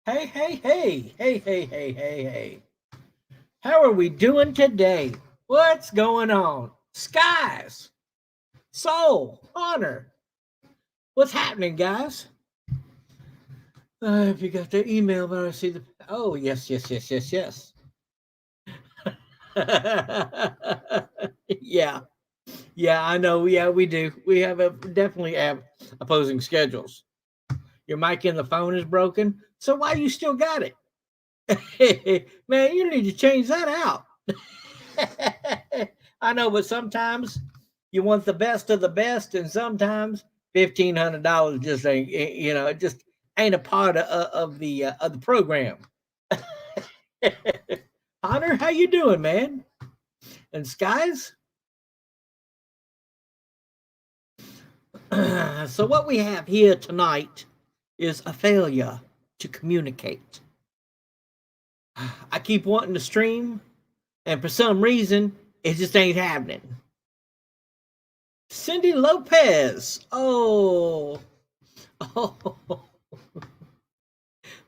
Hey, hey, hey, hey, hey, hey, hey, hey. How are we doing today? What's going on? Skies, Soul, Honor. What's happening, guys? If you got the email, but I see the. Oh, yes, yes, yes, yes, yes. Yeah, yeah, I know. Yeah, we do. We have definitely have opposing schedules. Your mic in the phone is broken, so why you still got it? Man, you need to change that out. I know, but sometimes you want the best of the best, and sometimes $1,500 just ain't. It just ain't a part of the program. Honor, how you doing, man? And Skies. So what we have here tonight is a failure to communicate. I keep wanting to stream, and for some reason, it just ain't happening. Cindy Lopez. Oh, oh,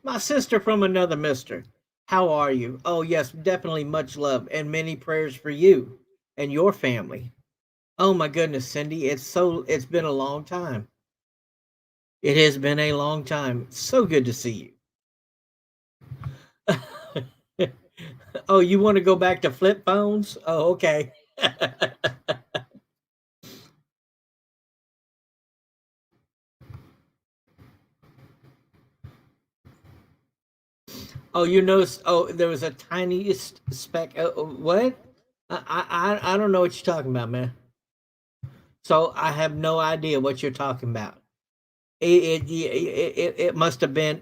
my sister from another mister. How are you? Oh, yes, definitely much love and many prayers for you and your family. Oh my goodness, Cindy, it's been a long time. It has been a long time. So good to see you. Oh, you want to go back to flip phones? Oh, okay. Oh, you noticed? Oh, there was a tiniest speck. What? I don't know what you're talking about, man. So I have no idea what you're talking about. It must have been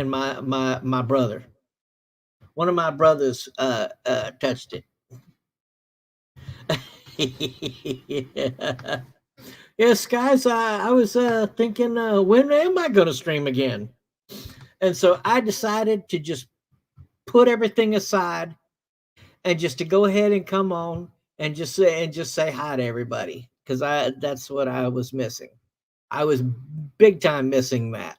my brother. One of my brothers touched it. Yeah. Yes, guys. I was thinking, when am I going to stream again? And so I decided to just put everything aside and just to go ahead and come on and just say hi to everybody because I that's what I was missing. I was big time missing that.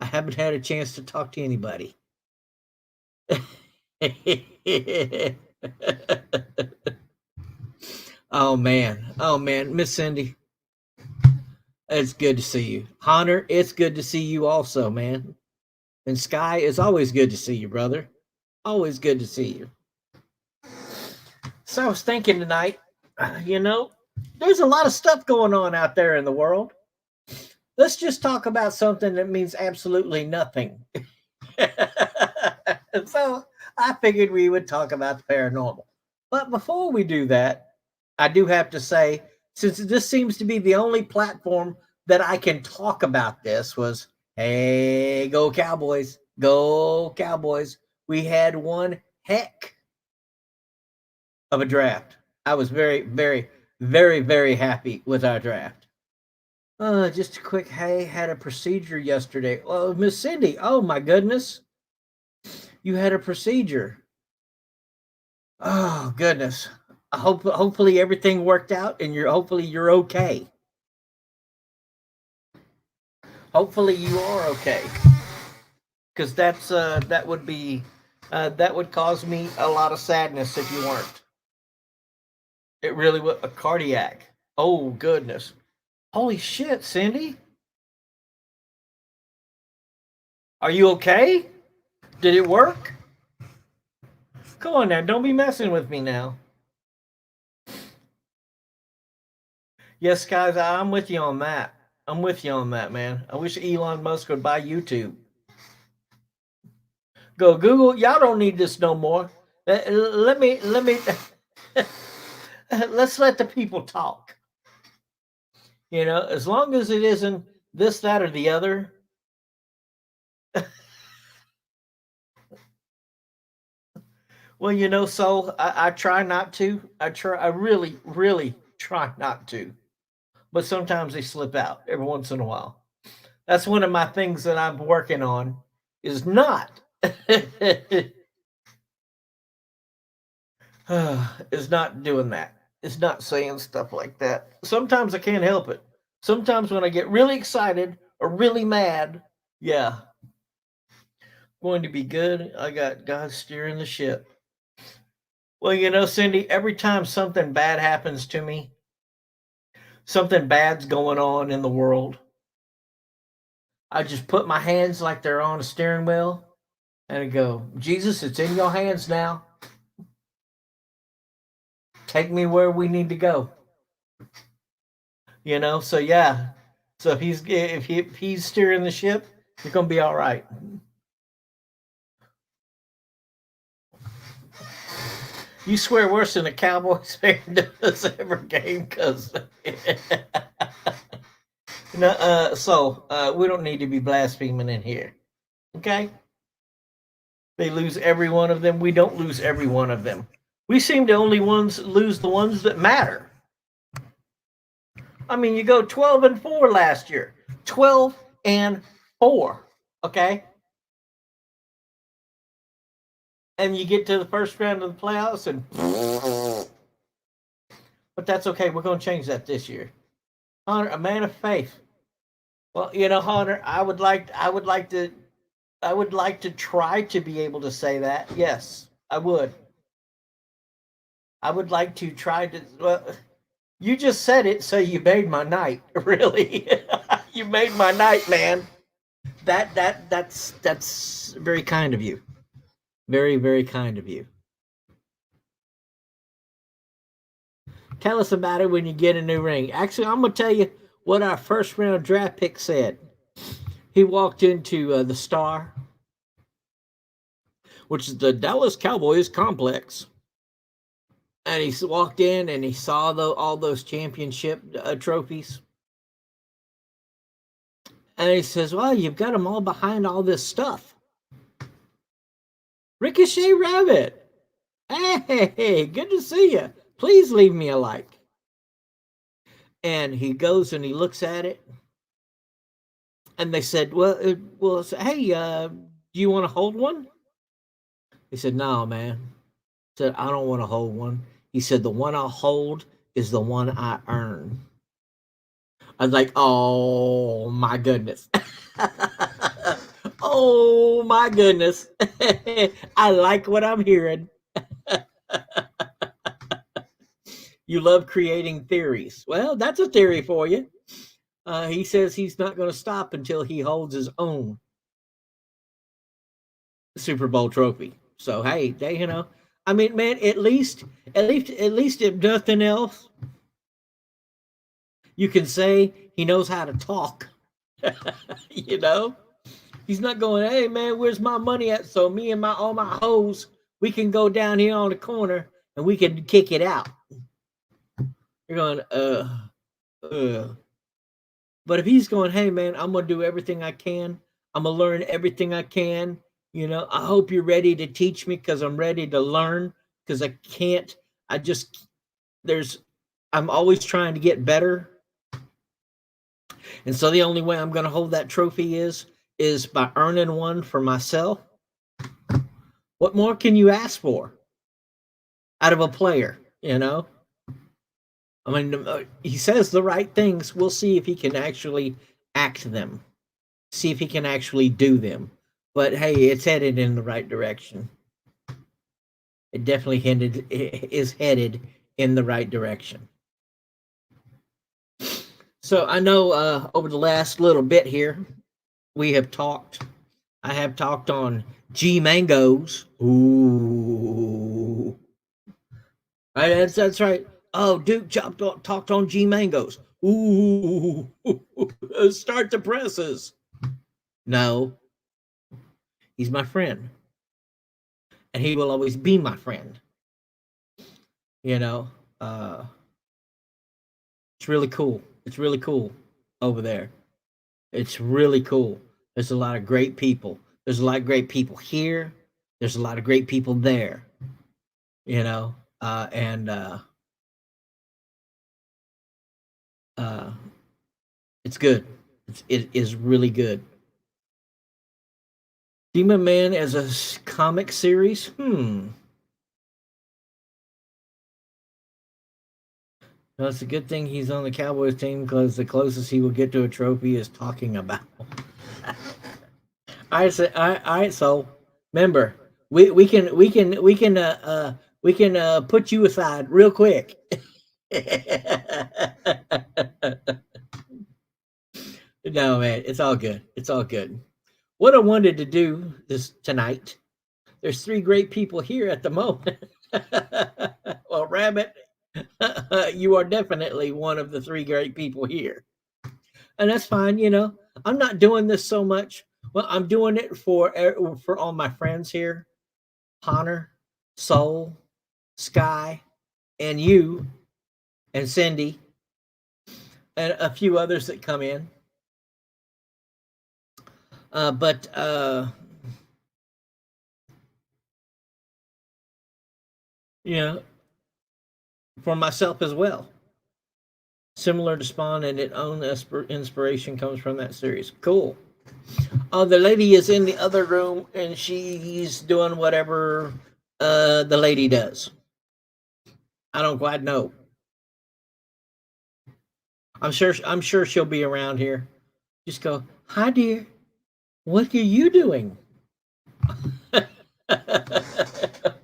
I haven't had a chance to talk to anybody. Oh man, Miss Cindy, it's good to see you. Hunter, it's good to see you also, man. And Sky, it's always good to see you, brother. Always good to see you. So I was thinking tonight, there's a lot of stuff going on out there in the world. Let's just talk about something that means absolutely nothing. So I figured we would talk about the paranormal. But before we do that, I do have to say, since this seems to be the only platform that I can talk about this, was hey, go Cowboys, go Cowboys. We had one heck of a draft. I was very, very, very, very happy with our draft. Just a quick hey, had a procedure yesterday. Oh, Miss Cindy, oh my goodness. You had a procedure. Oh goodness. Hopefully everything worked out and hopefully you're okay. Hopefully you are okay. Cuz that would cause me a lot of sadness if you weren't. It really was a cardiac. Oh goodness. Holy shit, Cindy. Are you okay? Did it work? Come on now, don't be messing with me now. Yes, guys, I'm with you on that. I'm with you on that, man. I wish Elon Musk would buy YouTube. Go Google. Y'all don't need this no more. Let me let's let the people talk. As long as it isn't this, that, or the other. Well, so I try not to. I really, really try not to. But sometimes they slip out every once in a while. That's one of my things that I'm working on is not is not doing that. It's not saying stuff like that. Sometimes I can't help it. Sometimes when I get really excited or really mad, yeah. Going to be good. I got God steering the ship. Well, you know, Cindy, every time something bad happens to me, something bad's going on in the world, I just put my hands like they're on a steering wheel and I go, Jesus, it's in your hands now. Take me where we need to go. You know, so yeah. So if he's steering the ship, you're gonna be all right. You swear worse than a Cowboys fan does every game, because no, we don't need to be blaspheming in here. Okay? They lose every one of them. We don't lose every one of them. We seem to only lose the ones that matter. I mean, you go 12-4 last year. 12-4. Okay? And you get to the first round of the playoffs and but that's okay. We're going to change that this year. Hunter, a man of faith. Well, you know, Hunter, I would like to try to be able to say that. Yes, I would. I would like to try to. Well, you just said it, so you made my night. Really, you made my night, man. That's very kind of you. Very, very kind of you. Tell us about it when you get a new ring. Actually, I'm gonna tell you what our first round draft pick said. He walked into the Star, which is the Dallas Cowboys complex. And he walked in and he saw all those championship trophies. And he says, well, you've got them all behind all this stuff. Ricochet Rabbit. Hey, good to see you. Please leave me a like. And he goes and he looks at it. And they said, hey, do you want to hold one? He said, no, man. He said, I don't want to hold one. He said, the one I'll hold is the one I earn. I was like, oh my goodness. Oh my goodness. I like what I'm hearing. You love creating theories. Well, that's a theory for you. He says he's not going to stop until he holds his own Super Bowl trophy. So hey, you know, I mean, man, at least if nothing else, you can say he knows how to talk. You know, he's not going, hey man, where's my money at? So me and all my hoes, we can go down here on the corner and we can kick it out. You're going, But if he's going, hey man, I'm gonna do everything I can. I'm gonna learn everything I can. You know, I hope you're ready to teach me because I'm ready to learn. Because I can't. I'm always trying to get better. And so the only way I'm going to hold that trophy is by earning one for myself. What more can you ask for out of a player, you know? I mean, he says the right things. We'll see if he can actually act them. See if he can actually do them. But hey, it's headed in the right direction. It definitely is headed in the right direction. So I know over the last little bit here, I have talked on G Mangoes. Ooh. That's right. Oh, Duke talked on G Mangoes. Ooh. Start the presses. No. He's my friend. And he will always be my friend. You know, it's really cool. It's really cool over there. It's really cool. There's a lot of great people. There's a lot of great people here. There's a lot of great people there. You know, it's good. It is really good. Demon Man as a comic series? No, it's a good thing he's on the Cowboys team because the closest he will get to a trophy is talking about. All right, so Remember, we can put you aside real quick. No, man, it's all good. It's all good. What I wanted to do this tonight, there's three great people here at the moment. Well, Rabbit, you are definitely one of the three great people here. And that's fine, I'm not doing this so much. Well, I'm doing it for all my friends here, Connor, Soul, Sky, and you, and Cindy, and a few others that come in. But you know, for myself as well. Similar to Spawn, and its own inspiration comes from that series. Cool. The lady is in the other room, and she's doing whatever the lady does. I don't quite know. I'm sure she'll be around here. Just go, hi dear. What are you doing?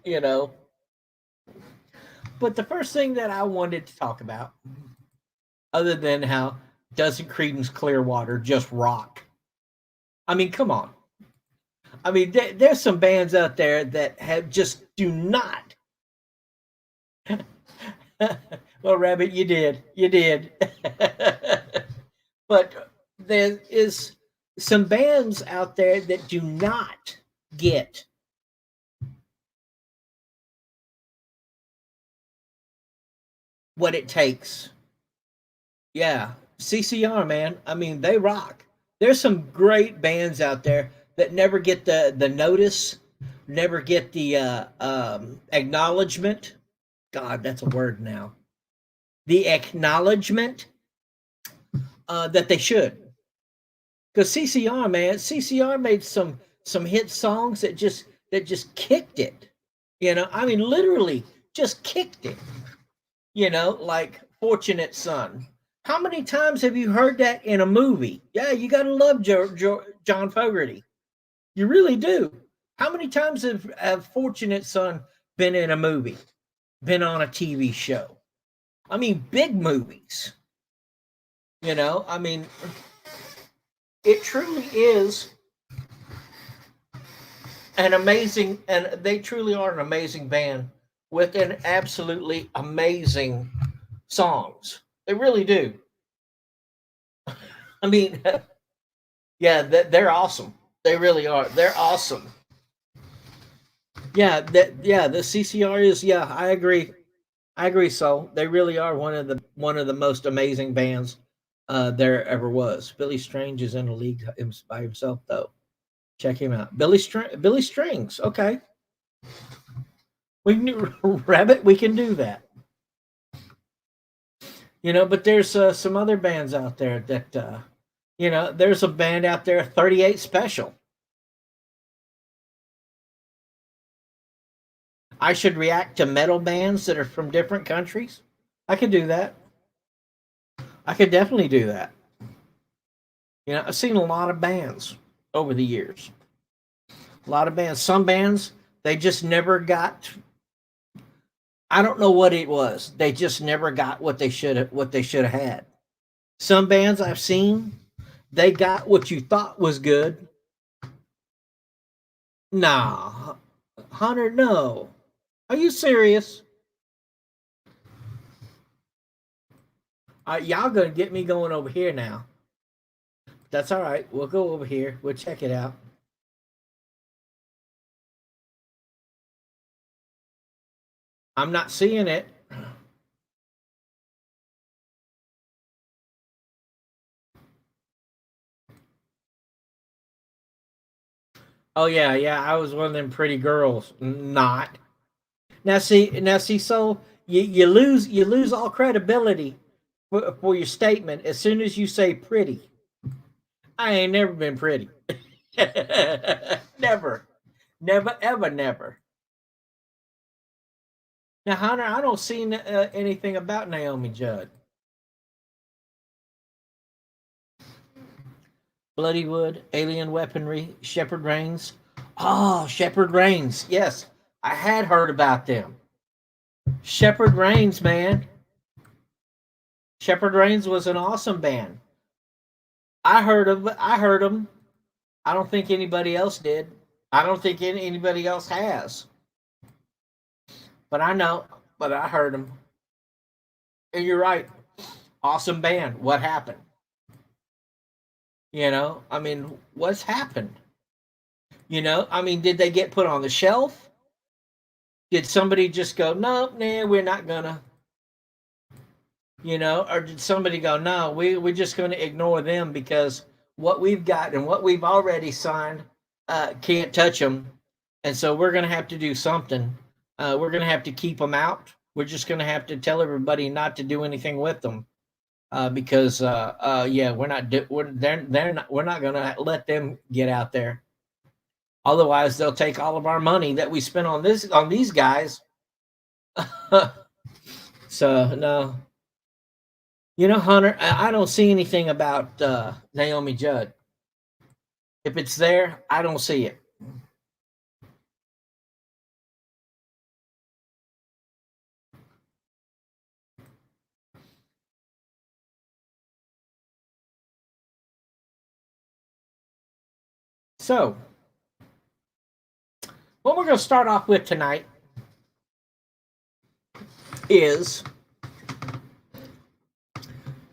you know. But the first thing that I wanted to talk about, other than how doesn't Creedence Clearwater just rock? I mean, come on. I mean, there's some bands out there that have just do not. Well, Rabbit, you did. But there is some bands out there that do not get what it takes. Yeah, CCR, man. I mean, they rock. There's some great bands out there that never get the notice, never get the acknowledgement. God, that's a word now. The acknowledgement that they should. Because CCR, man, CCR made some hit songs that just kicked it. I mean, literally just kicked it. Like Fortunate Son. How many times have you heard that in a movie? Yeah, you got to love John Fogerty. You really do. How many times have Fortunate Son been in a movie, been on a TV show? I mean, big movies. I mean, it truly is and they truly are an amazing band with an absolutely amazing songs. They really do. I mean, yeah, they're awesome. They really are. They're awesome. Yeah, the CCR is, yeah, I agree. I agree, so they really are one of the most amazing bands there ever was. Billy Strange is in a league by himself though. Check him out. Billy Strings. Okay. We can Rabbit, we can do that. But there's some other bands out there that there's a band out there, 38 Special. I should react to metal bands that are from different countries. I could do that. I could definitely do that. I've seen a lot of bands over the years. A lot of bands. Some bands, they just never got. I don't know what it was. They just never got what they should have had. Some bands I've seen, they got what you thought was good. Nah, Hunter, no. Are you serious? Y'all gonna get me going over here now. That's all right. We'll go over here. We'll check it out. I'm not seeing it. Oh yeah. I was one of them pretty girls. Not. Now see. So you lose all credibility for your statement as soon as you say pretty. I ain't never been pretty. Never, never, ever, never. Now, Hunter, I don't see anything about Naomi Judd. Bloodywood, Alien Weaponry, Shepherd Reigns. Oh, Shepherd Rains. Yes, I had heard about them. Shepherd Rains, man. Shepherd Rains was an awesome band. I heard of. I heard them. I don't think anybody else did. I don't think anybody else has. But I know. But I heard them. And you're right. Awesome band. What happened? I mean, what's happened? I mean, did they get put on the shelf? Did somebody just go, no, nah, we're not gonna, or did somebody go, no, we're just gonna ignore them because what we've got and what we've already signed can't touch them, and so we're gonna have to do something. We're gonna have to keep them out. We're just gonna have to tell everybody not to do anything with them because yeah, we're not they're not we're not gonna let them get out there. Otherwise, they'll take all of our money that we spent on these guys. So no, Hunter, I don't see anything about Naomi Judd. If it's there, I don't see it. So, what we're going to start off with tonight is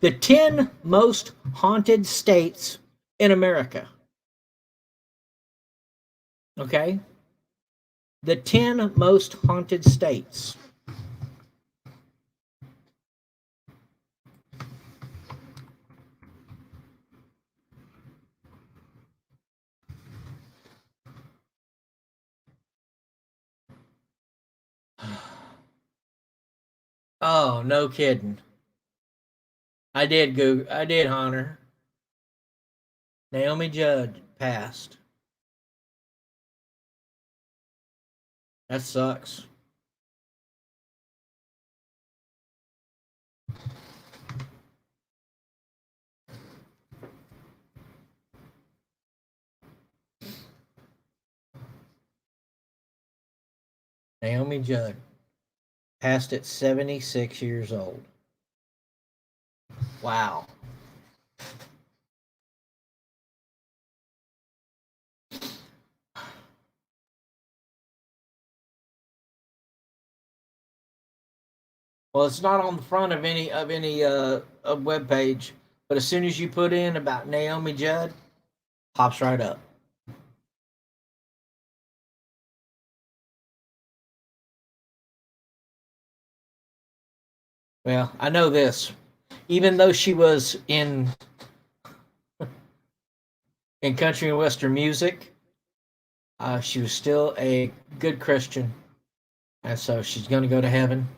the 10 most haunted states in America. Okay? The 10 most haunted states. Oh, no kidding. I did, Google. I did, Hunter. Naomi Judd passed. That sucks. Naomi Judd passed at 76 years old. Wow. Well, it's not on the front of any web page, but as soon as you put in about Naomi Judd, pops right up. Well, I know this. Even though she was in country and western music, she was still a good Christian, and so she's going to go to heaven,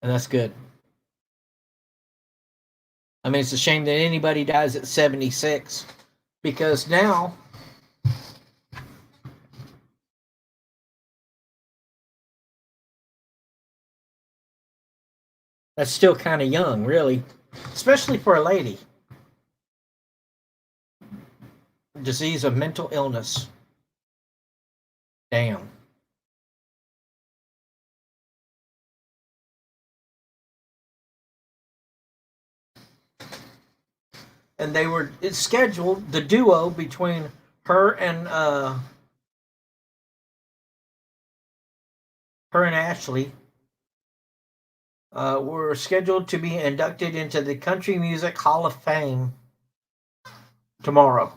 and that's good. I mean, it's a shame that anybody dies at 76 because now that's still kind of young, really, especially for a lady. Disease of mental illness. Damn. And it's scheduled, the duo between her and Ashley were scheduled to be inducted into the Country Music Hall of Fame tomorrow.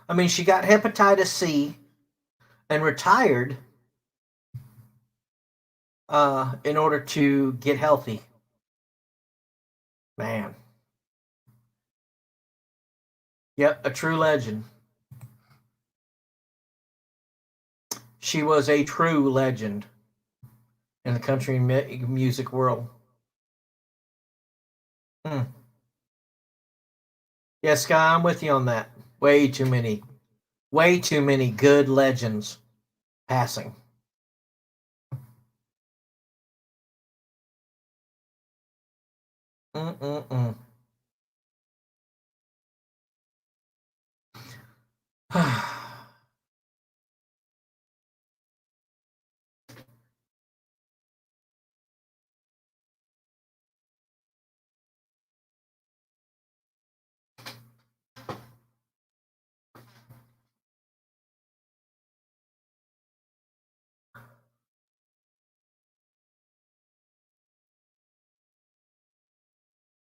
I mean, she got hepatitis C and retired in order to get healthy. Man. Yep, a true legend. She was a true legend in the country music world. Hmm. Yeah, Sky, I'm with you on that. Way too many good legends passing. Mm-mm-mm.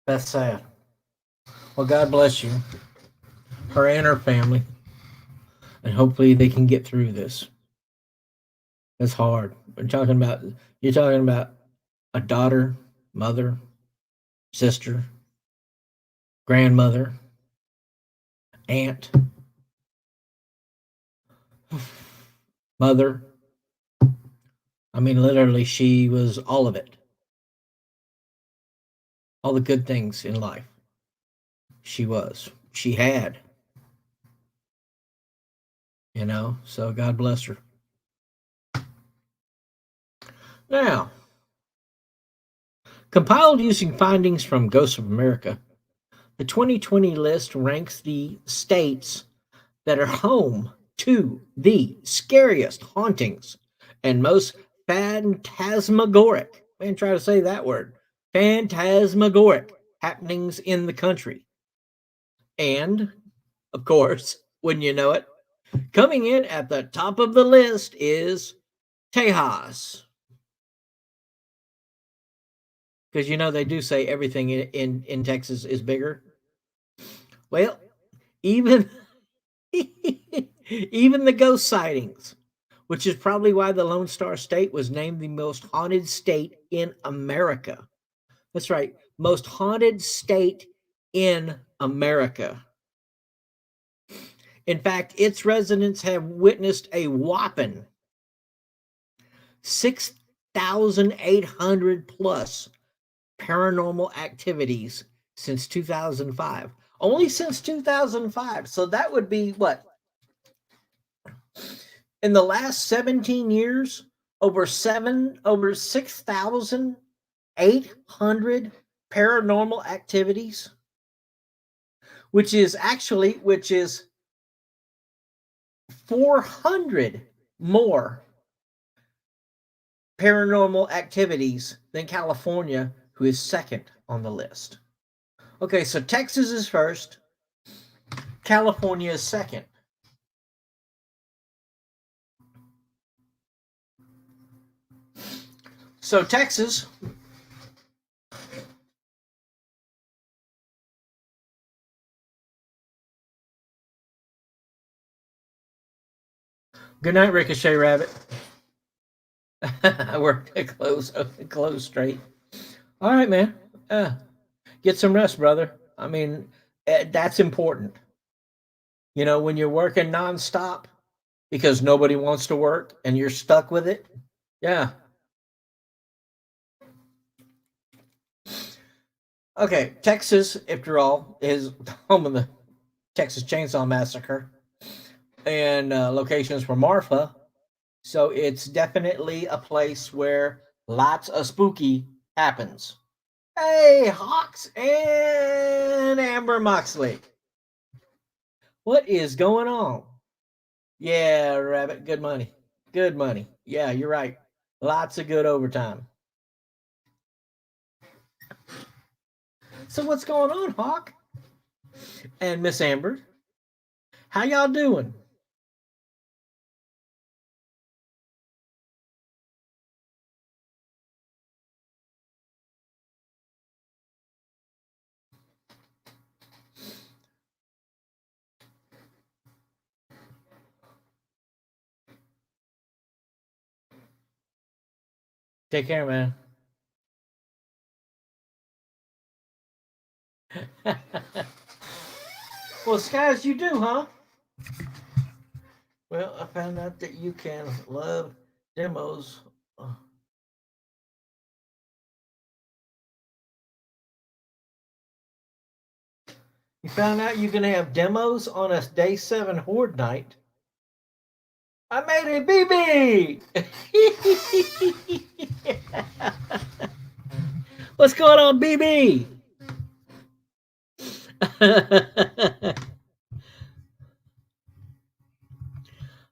That's sad. Well, God bless you, her and her family, and hopefully they can get through this. It's hard. You're talking about a daughter, mother, sister, grandmother, aunt, mother. I mean, literally, she was all of it, all the good things in life. She was. She had, so God bless her. Now, compiled using findings from Ghosts of America, the 2020 list ranks the states that are home to the scariest hauntings and most phantasmagoric, man, try to say that word, phantasmagoric happenings in the country. And, of course, wouldn't you know it, coming in at the top of the list is Tejas. Because they do say everything in Texas is bigger. Well, even even the ghost sightings, which is probably why the Lone Star State was named the most haunted state in America. That's right, most haunted state in America. In fact, its residents have witnessed a whopping 6,800 plus paranormal activities since 2005. Only since 2005. So that would be what? In the last 17 years, over 6,800 paranormal activities, which is 400 more paranormal activities than California, who is second on the list. Okay, so Texas is first, California is second. So Texas, good night, Ricochet Rabbit. We're close straight. All right, man. Get some rest, brother. I mean, that's important. When you're working nonstop because nobody wants to work and you're stuck with it. Yeah. Okay, Texas, after all, is home of the Texas Chainsaw Massacre and locations for Marfa. So it's definitely a place where lots of spooky happens. Hey, Hawks and Amber Moxley. What is going on? Yeah, Rabbit, good money. Good money. Yeah, you're right. Lots of good overtime. So what's going on, Hawk? And Miss Amber? How y'all doing? Take care, man. Well, skies you do, huh? Well, I found out that you can love demos. You found out you can have demos on a day 7 horde night. I made a BB. What's going on, BB?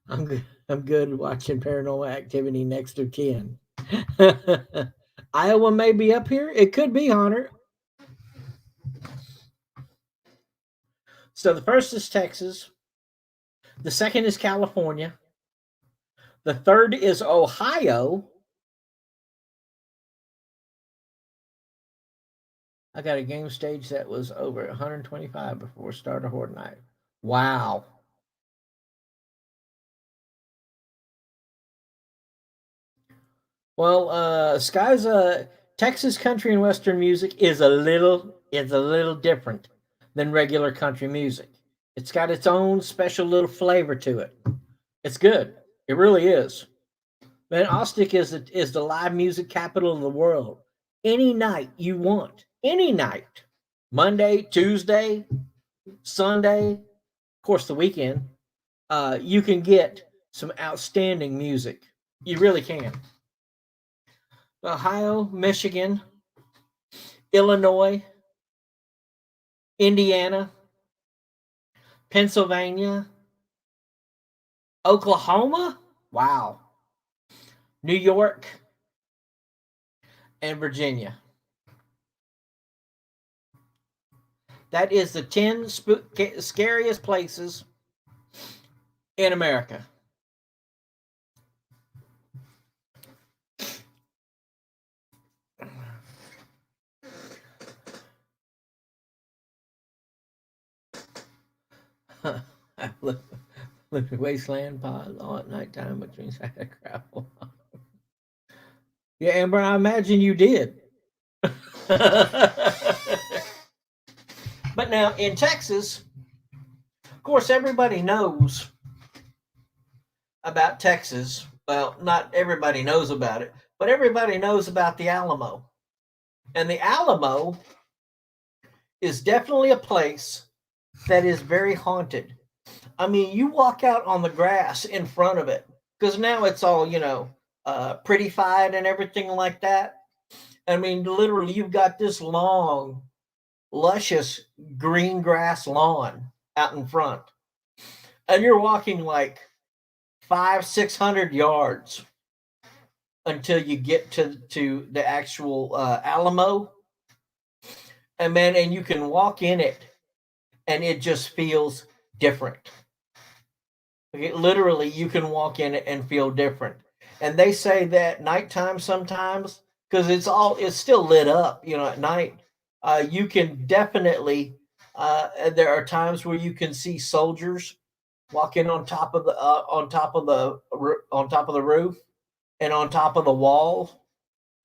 I'm good. I'm good watching Paranormal Activity next of kin. Iowa may be up here. It could be, Hunter. So the first is Texas. The second is California. The third is Ohio. I got a game stage that was over 125 before start of Horde Night. Wow. Well, Sky's Texas country and western music is a little different than regular country music. It's got its own special little flavor to it. It's good. It really is. Man, Austin is the live music capital of the world. Any night you want, any night, Monday, Tuesday, Sunday, of course, the weekend, you can get some outstanding music. You really can. Ohio, Michigan, Illinois, Indiana, Pennsylvania, Oklahoma. Wow. New York and Virginia. That is the 10 scariest places in America. Wasteland pod all at nighttime between side gravel. Yeah, Amber, I imagine you did. But now in Texas, of course, everybody knows about Texas. Well, not everybody knows about it, but everybody knows about the Alamo. And the Alamo is definitely a place that is very haunted. I mean, you walk out on the grass in front of it because now it's all, prettified and everything like that. I mean, literally, you've got this long, luscious green grass lawn out in front, and you're walking like 600 yards until you get to the actual Alamo, and man, and you can walk in it, and it just feels different. Okay, literally, you can walk in it and feel different. And they say that nighttime sometimes, because it's still lit up, at night. You can definitely. There are times where you can see soldiers walking on top of the roof and on top of the wall.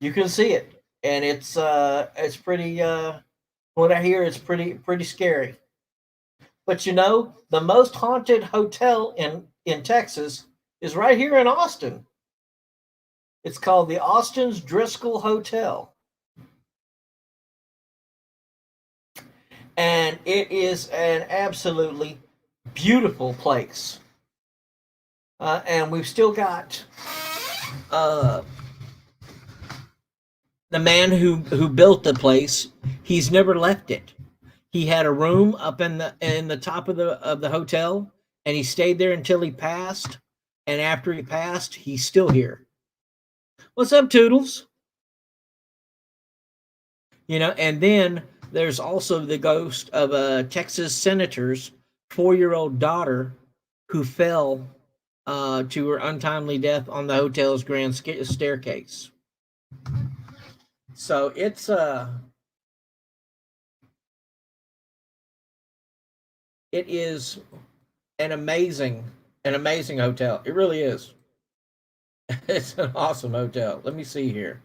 You can see it, and it's pretty. What I hear is pretty scary. But the most haunted hotel in Texas is right here in Austin. It's called the Austin's Driscoll Hotel. And it is an absolutely beautiful place. And we've still got uh, the man who built the place. He's never left it. He had a room up in the top of the hotel, and he stayed there until he passed. And after he passed, he's still here. What's up, Toodles? And then there's also the ghost of a Texas senator's 4-year-old daughter who fell to her untimely death on the hotel's grand staircase. So it is an amazing hotel. It really is. It's an awesome hotel. Let me see here.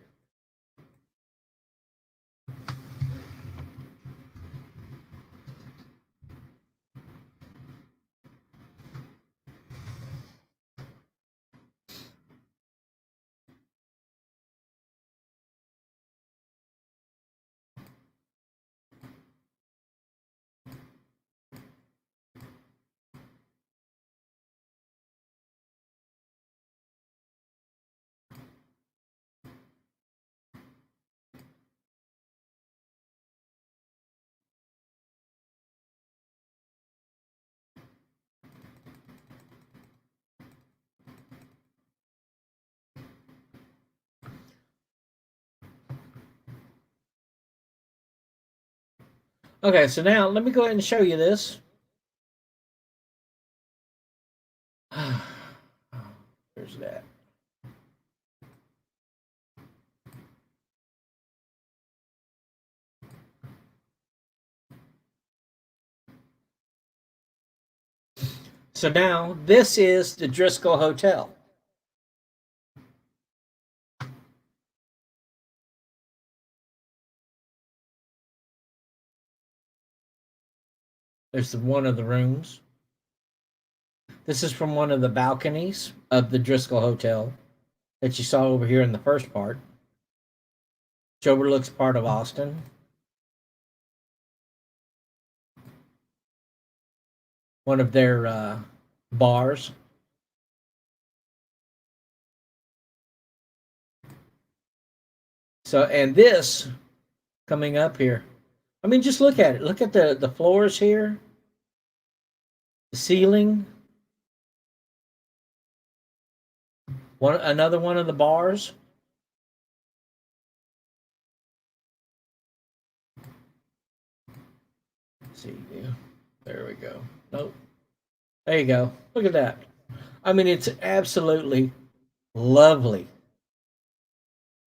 Okay, so now let me go ahead and show you this. There's that. So now this is the Driscoll Hotel. There's one of the rooms. This is from one of the balconies of the Driscoll Hotel that you saw over here in the first part, which overlooks part of Austin. One of their bars. So, and this coming up here. I mean, just look at it. Look at the floors here, the ceiling. Another one of the bars. Let's see, yeah. There we go. Nope. There you go. Look at that. I mean, it's absolutely lovely.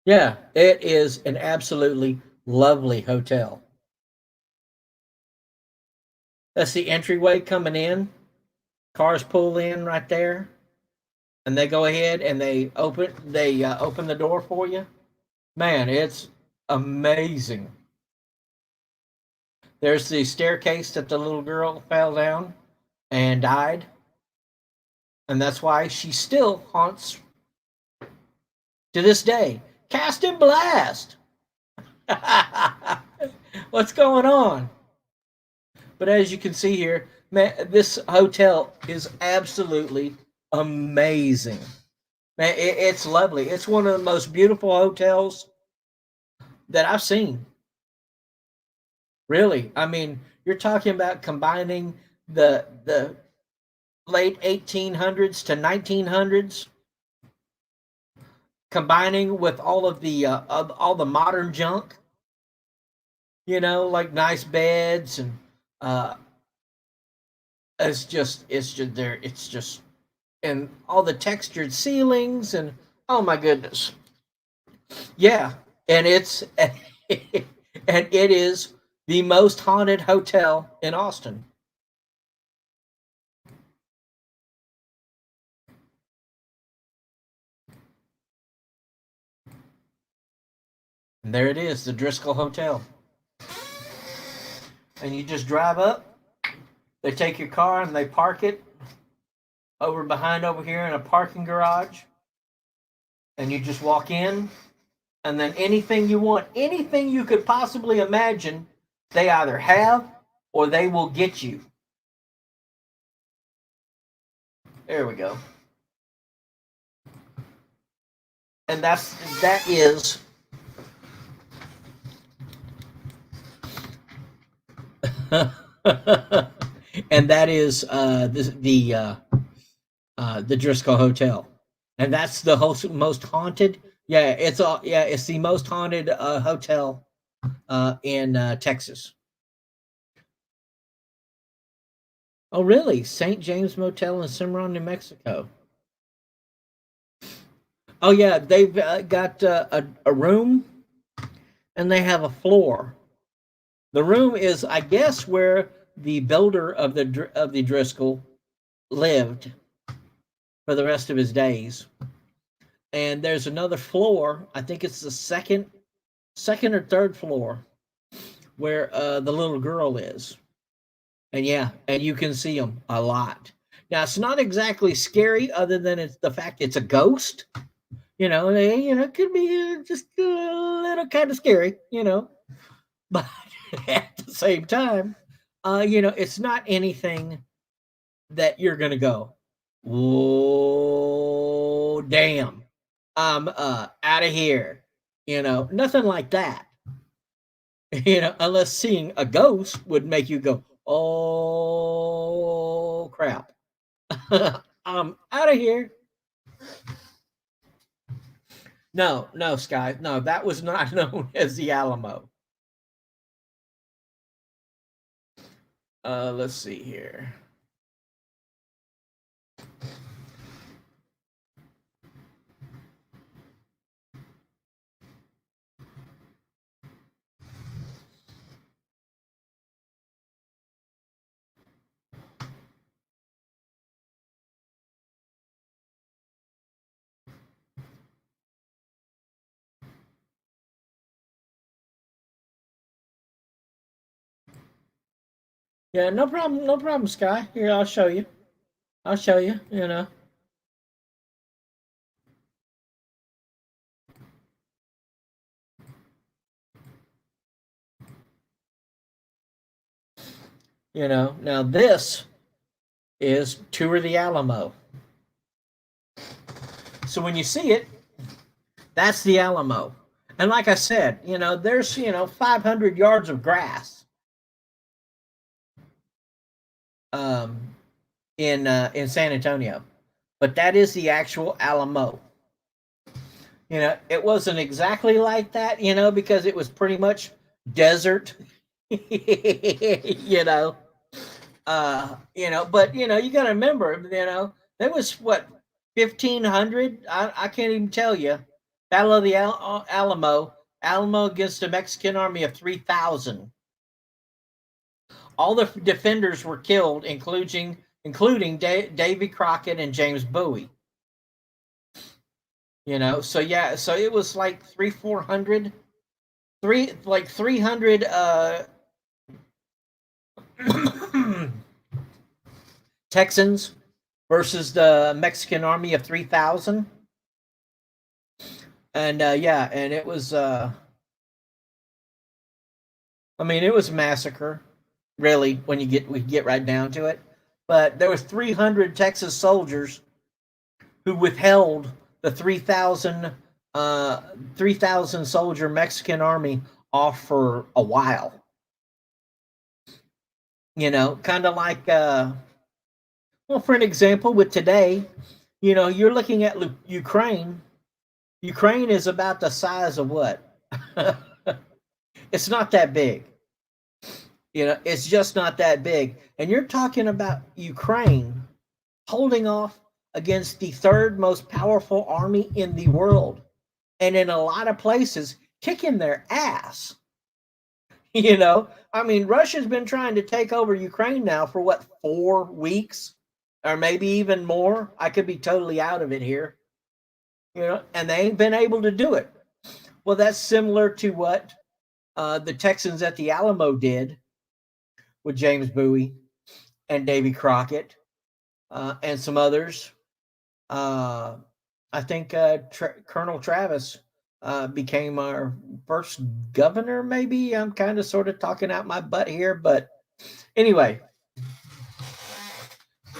Yeah, it is an absolutely lovely hotel. That's the entryway coming in. Cars pull in right there, and they go ahead and they open the door for you. Man, it's amazing. There's the staircase that the little girl fell down and died, and that's why she still haunts to this day. Cast and blast. What's going on? But as you can see here, man, this hotel is absolutely amazing. Man, it's lovely. It's one of the most beautiful hotels that I've seen. Really, I mean, you're talking about combining the late 1800s to 1900s, combining with all the modern junk. Like nice beds and uh, it's just there. It's just and all the textured ceilings and oh my goodness, yeah, and it's and it is the most haunted hotel in Austin. And there it is, the Driscoll Hotel. And you just drive up. They take your car and they park it over here in a parking garage. And you just walk in. And then anything you want, anything you could possibly imagine, they either have or they will get you. There we go. And that is and that is the Driscoll Hotel, and that's the most haunted. Yeah, it's the most haunted hotel in Texas. Oh, really? St. James Motel in Cimarron, New Mexico. Oh, yeah, they've got a room and they have a floor. The room is, I guess, where the builder of the Driscoll lived for the rest of his days. And there's another floor. I think it's the second or third floor where the little girl is. And yeah, and you can see them a lot. Now it's not exactly scary, other than it's the fact it's a ghost. It could be just a little kind of scary. But at the same time, it's not anything that you're gonna go, whoa, damn, I'm out of here. Nothing like that. Unless seeing a ghost would make you go, oh crap. I'm out of here. No, no, Sky. No, that was not known as the Alamo. Let's see here. Yeah, no problem, no problem, Sky. Here, I'll show you. I'll show you. Now this is Tour the Alamo. So when you see it, that's the Alamo. And like I said, there's 500 yards of grass um, in San Antonio, but that is the actual Alamo. It wasn't exactly like that, because it was pretty much desert. you know, but you got to remember, there was what 1,500. I can't even tell you. Battle of the Alamo against the Mexican army of 3,000. All the defenders were killed, including Davy Crockett and James Bowie. So yeah, so it was like 400, 300 Texans versus the Mexican army of 3,000. And yeah, and it was it was a massacre, really, when we get right down to it. But there was 300 Texas soldiers who withheld the 3,000 soldier Mexican army off for a while. Kind of like well, for an example, with today, you're looking at Ukraine. Ukraine is about the size of what? It's not that big. It's just not that big. And you're talking about Ukraine holding off against the third most powerful army in the world. And in a lot of places, kicking their ass. Russia's been trying to take over Ukraine now for what, 4 weeks? Or maybe even more. I could be totally out of it here. And they ain't been able to do it. Well, that's similar to what the Texans at the Alamo did with James Bowie and Davy Crockett and some others. I think Colonel Travis became our first governor, maybe. I'm kind of sort of talking out my butt here, but anyway,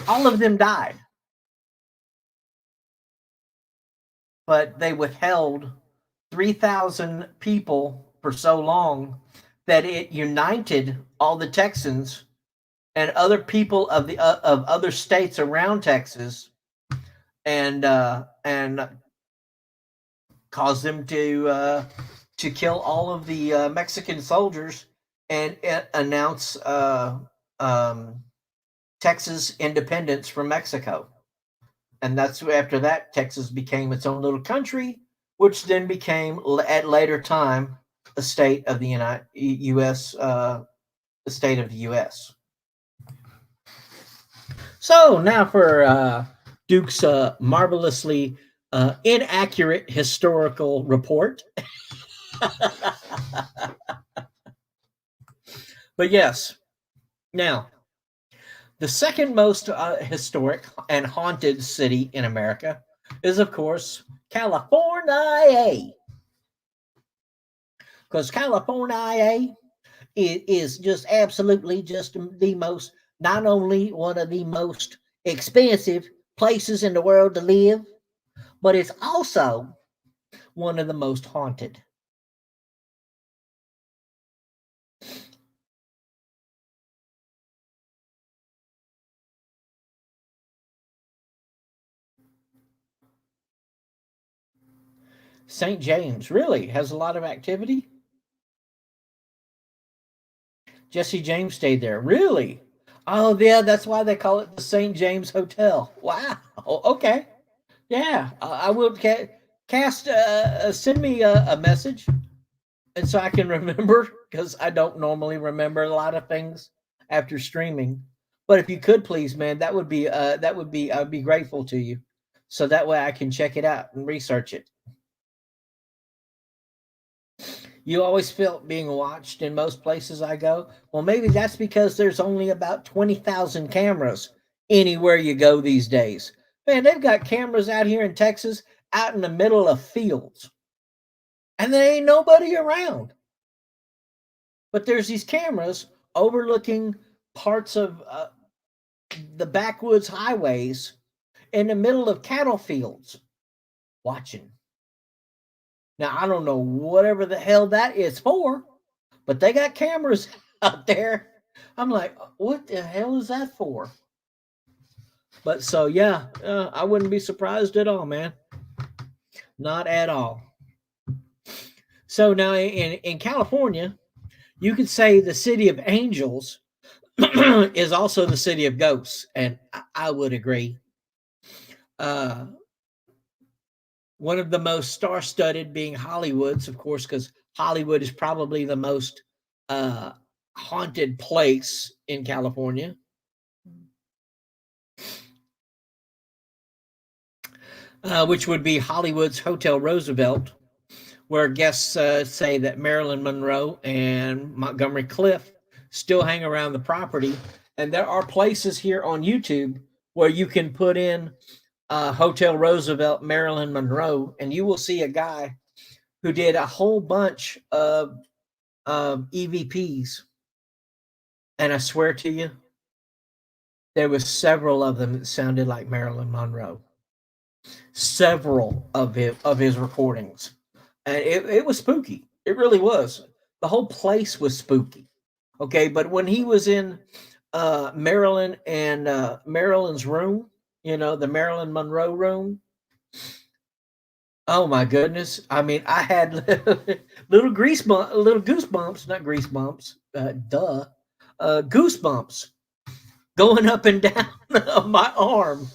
all of them died. But they withheld 3,000 people for so long that it united all the Texans and other people of other states around Texas, and caused them to kill all of the Mexican soldiers and announce Texas independence from Mexico. And that's after that Texas became its own little country, which then became at later time a state of the U.S. The state of the U.S. So now for Duke's marvelously inaccurate historical report. But yes, now the second most historic and haunted city in America is, of course, California. Because California is just absolutely just the most, not only one of the most expensive places in the world to live, but it's also one of the most haunted. St. James really has a lot of activity. Jesse James stayed there. Really? Oh, yeah, that's why they call it the St. James Hotel. Wow. Okay. Yeah, I will cast. Send me a message, and so I can remember because I don't normally remember a lot of things after streaming. But if you could please, man, that would be I'd be grateful to you, so that way I can check it out and research it. You always feel being watched in most places I go. Well, maybe that's because there's only about 20,000 cameras anywhere you go these days. Man, they've got cameras out here in Texas, out in the middle of fields, and there ain't nobody around. But there's these cameras overlooking parts of the backwoods highways in the middle of cattle fields watching. Now, I don't know whatever the hell that is for, but they got cameras out there. I'm like, what the hell is that for? But so, yeah, I wouldn't be surprised at all, man. Not at all. So now in California, you could say the city of angels is also the city of ghosts. And I would agree. Uh, one of the most star studded being Hollywood's, of course, because Hollywood is probably the most uh, haunted place in California. Which would be Hollywood's Hotel Roosevelt, where guests say that Marilyn Monroe and Montgomery Clift still hang around the property. And there are places here on YouTube where you can put in Hotel Roosevelt, Marilyn Monroe, and you will see a guy who did a whole bunch of EVPs. And I swear to you, there was several of them that sounded like Marilyn Monroe. Several of his recordings, and it was spooky. It really was. The whole place was spooky. Okay, but when he was in Marilyn and Marilyn's room, the Marilyn Monroe room. Oh my goodness! I mean, I had little little goosebumps, not grease bumps. Goosebumps going up and down my arm,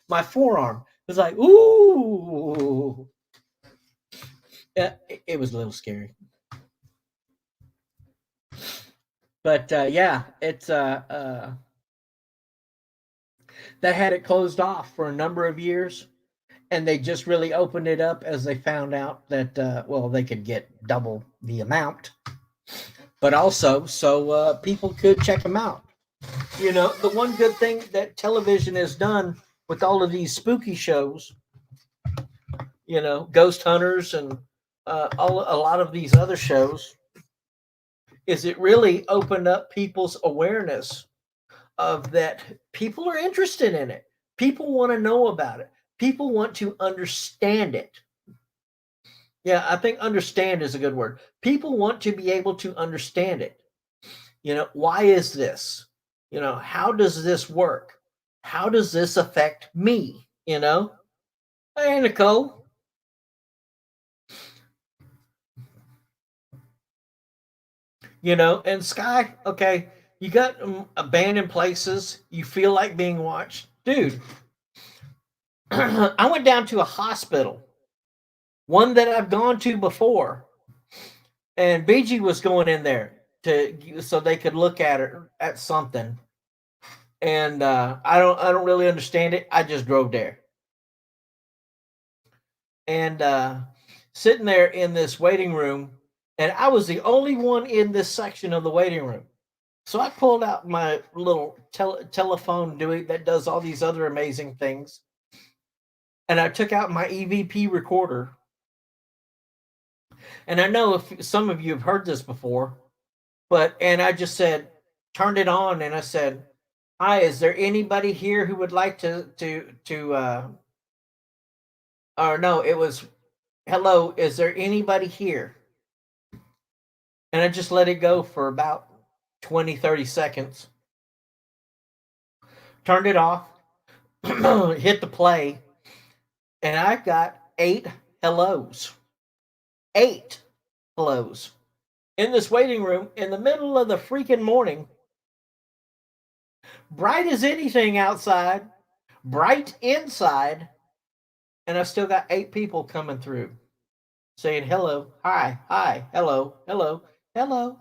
my forearm. It was like, ooh, yeah, it was a little scary. But yeah, it's that had it closed off for a number of years, and they just really opened it up as they found out that well, they could get double the amount, but also so people could check them out. The one good thing that television has done with all of these spooky shows, Ghost Hunters and a lot of these other shows, is it really opened up people's awareness of that. People are interested in it. People want to know about it. People want to understand it. Yeah, I think understand is a good word. People want to be able to understand it. Why is this? How does this work? How does this affect me? Hey, Nicole. And Sky, okay, you got abandoned places. You feel like being watched. Dude, I went down to a hospital, one that I've gone to before, and BG was going in there so they could look at it at something. And I don't really understand it. I just drove there. And sitting there in this waiting room, and I was the only one in this section of the waiting room. So I pulled out my little telephone doing that does all these other amazing things, and I took out my EVP recorder. And I know if some of you have heard this before, and I just said, turned it on, and I said, "Hi, is there anybody here who would like or no, it was, hello, is there anybody here?" And I just let it go for about 20, 30 seconds. Turned it off, hit the play, and I got 8 hellos. 8 hellos in this waiting room in the middle of the freaking morning. Bright as anything outside, bright inside, and I still got 8 people coming through saying hello, hi, hello, hello, hello.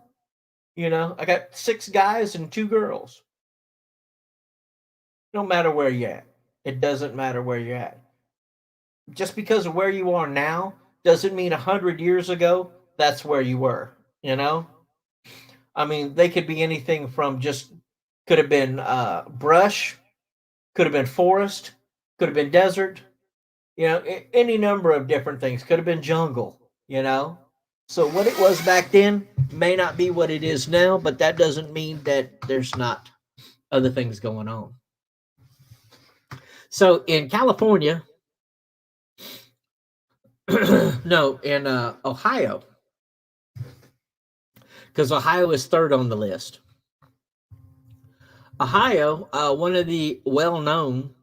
You know, I got 6 guys and 2 girls. No matter where you're at. It doesn't matter where you're at. Just because of where you are now doesn't mean 100 years ago that's where you were, you know? I mean, they could be anything from just could have been brush, could have been forest, could have been desert, you know, any number of different things. Could have been jungle, you know? So what it was back then may not be what it is now, but that doesn't mean that there's not other things going on. So in California, no, in Ohio, because Ohio is third on the list. Ohio, one of the well-known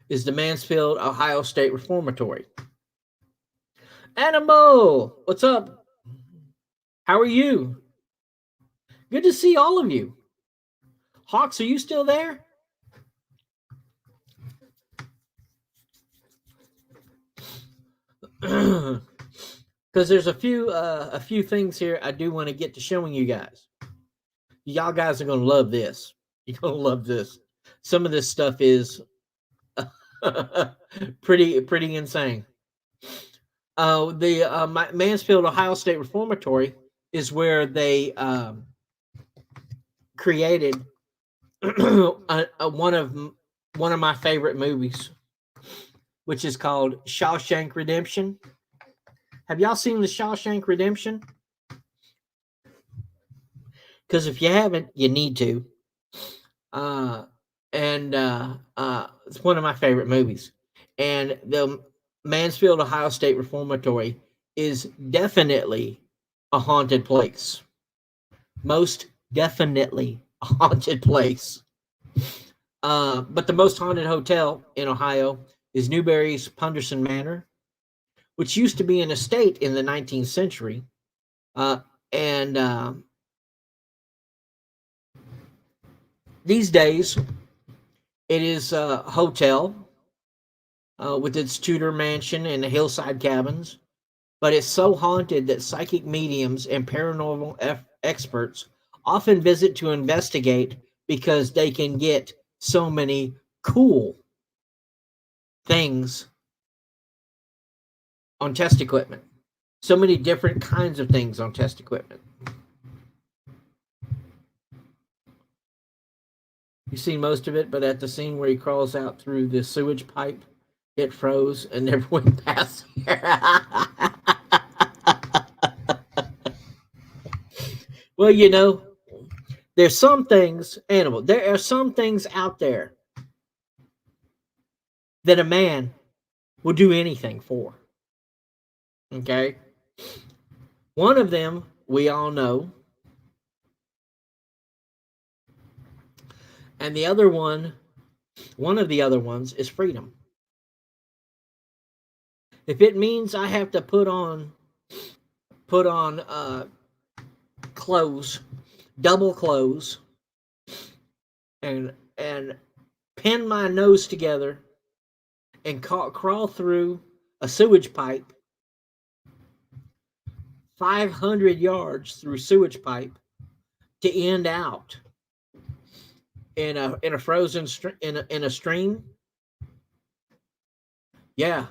is the Mansfield, Ohio State Reformatory. Animal, what's up? How are you? Good to see all of you. Hawks, are you still there? Because there's a few things here I do want to get to showing you guys. Y'all guys are gonna love this. You're gonna love this. Some of this stuff is pretty insane. The Mansfield, Ohio State Reformatory is where they created one of my favorite movies, which is called Shawshank Redemption. Have y'all seen the Shawshank Redemption? Because if you haven't, you need to. It's one of my favorite movies. And the Mansfield, Ohio State Reformatory is definitely a haunted place. Most definitely a haunted place. But the most haunted hotel in Ohio is Newberry's Punderson Manor, which used to be an estate in the 19th century. These days, it is a hotel with its Tudor mansion and the hillside cabins, but it's so haunted that psychic mediums and paranormal experts often visit to investigate because they can get so many cool things on test equipment. So many different kinds of things on test equipment. You've seen most of it, but at the scene where he crawls out through the sewage pipe, it froze and never went past here. Well, you know, there's some things, animal, there are some things out there that a man will do anything for. Okay? One of them, we all know. And the other one of the other ones is freedom. If it means I have to put on clothes, double clothes, and pin my nose together and crawl through a sewage pipe 500 yards through sewage pipe to end out in a frozen in a stream. Yeah,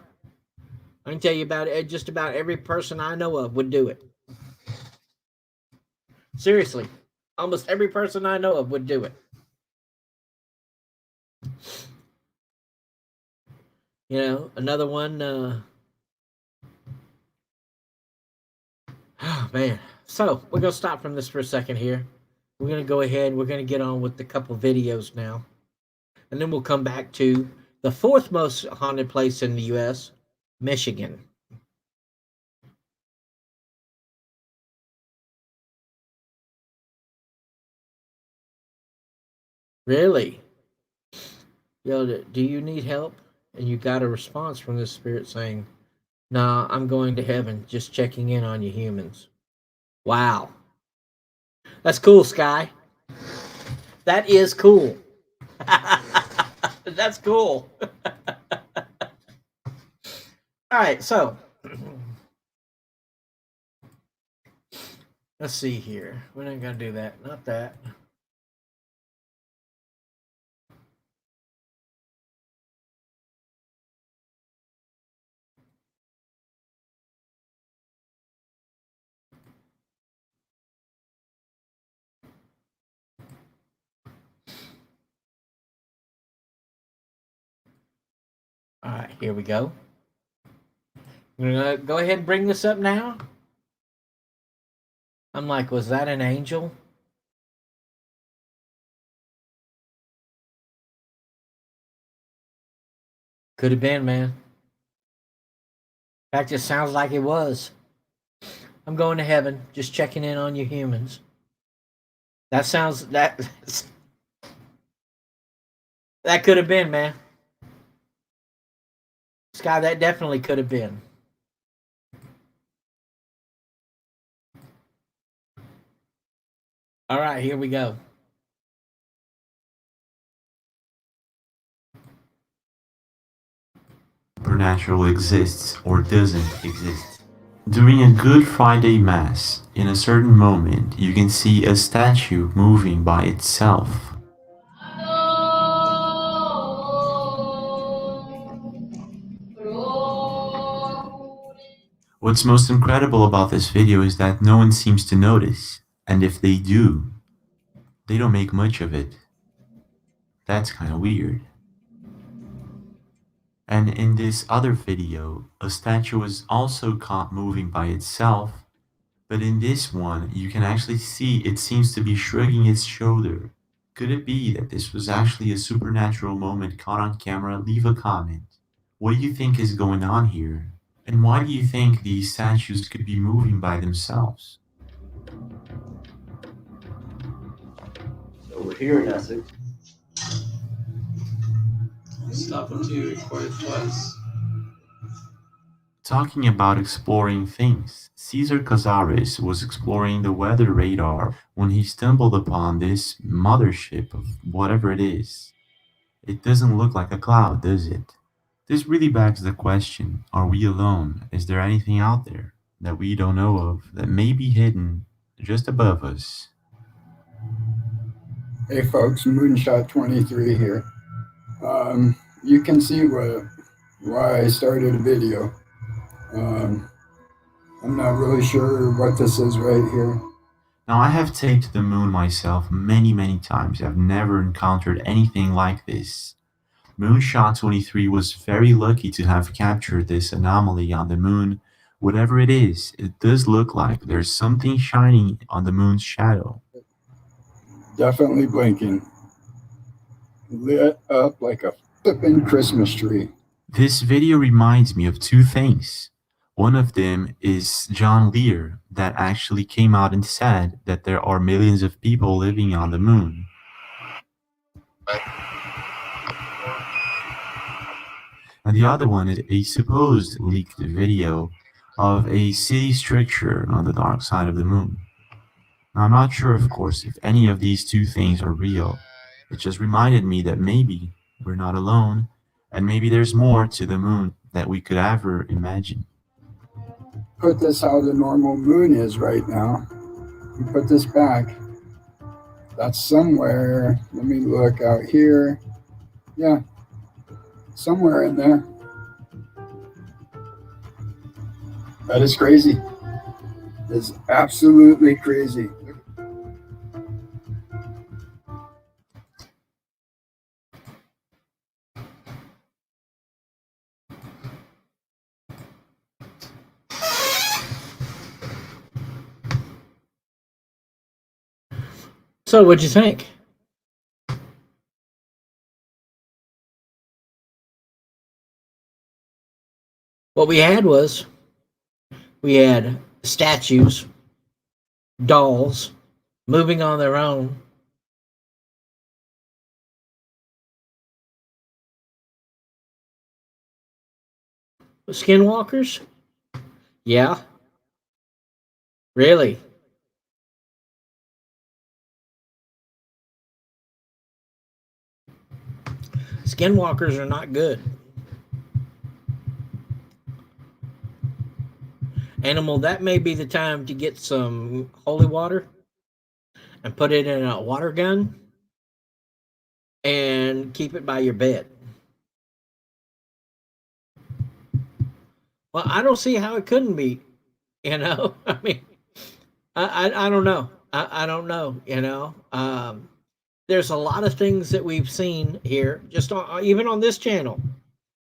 I can tell you about it. Just about every person I know of would do it. Seriously, almost every person I know of would do it. You know, another one. Oh man. So we're gonna stop from this for a second here. We're gonna go ahead. We're gonna get on with a couple videos now, and then we'll come back to the fourth most haunted place in the U.S., Michigan. Really? Yo, do you need help? And you got a response from the spirit saying, "Nah, I'm going to heaven. Just checking in on you humans." Wow. That's cool, Sky. That is cool. That's cool. All right, so let's see here. We're not gonna do that. Not that. All right, here we go. I'm gonna go ahead and bring this up now. I'm like, was that an angel? Could have been, man. In fact, it sounds like it was. I'm going to heaven, just checking in on you humans. That sounds that that could have been, man. Sky, that definitely could have been. All right, here we go. Supernatural exists or doesn't exist. During a Good Friday Mass, in a certain moment, you can see a statue moving by itself. What's most incredible about this video is that no one seems to notice, and if they do, they don't make much of it. That's kinda weird. And in this other video, a statue was also caught moving by itself, but in this one, you can actually see it seems to be shrugging its shoulder. Could it be that this was actually a supernatural moment caught on camera? Leave a comment. What do you think is going on here? And why do you think these statues could be moving by themselves? Over here in Essex. Stop them to record it twice. Talking about exploring things, Caesar Cazares was exploring the weather radar when he stumbled upon this mothership of whatever it is. It doesn't look like a cloud, does it? This really begs the question, are we alone? Is there anything out there that we don't know of that may be hidden just above us? Hey folks, Moonshot 23 here. You can see why I started a video. I'm not really sure what this is right here. Now, I have taped the moon myself many times. I've never encountered anything like this. Moonshot 23 was very lucky to have captured this anomaly on the moon. Whatever it is, it does look like there's something shining on the moon's shadow. Definitely blinking. Lit up like a flippin' Christmas tree. This video reminds me of two things. One of them is John Lear, that actually came out and said that there are millions of people living on the moon. And the other one is a supposed leaked video of a city structure on the dark side of the moon. Now, I'm not sure, of course, if any of these two things are real. It just reminded me that maybe we're not alone, and maybe there's more to the moon that we could ever imagine. Put this how the normal moon is right now. You put this back. That's somewhere. Let me look out here. Yeah, somewhere in there. That is crazy. It's absolutely crazy. So, what'd you think? What we had was we had statues, dolls, moving on their own. Skinwalkers? Yeah. Really? Skinwalkers are not good. Animal, that may be the time to get some holy water and put it in a water gun and keep it by your bed. Well, I don't see how it couldn't be, you know. I mean, I don't know. I don't know, you know. There's a lot of things that we've seen here, just on, even on this channel,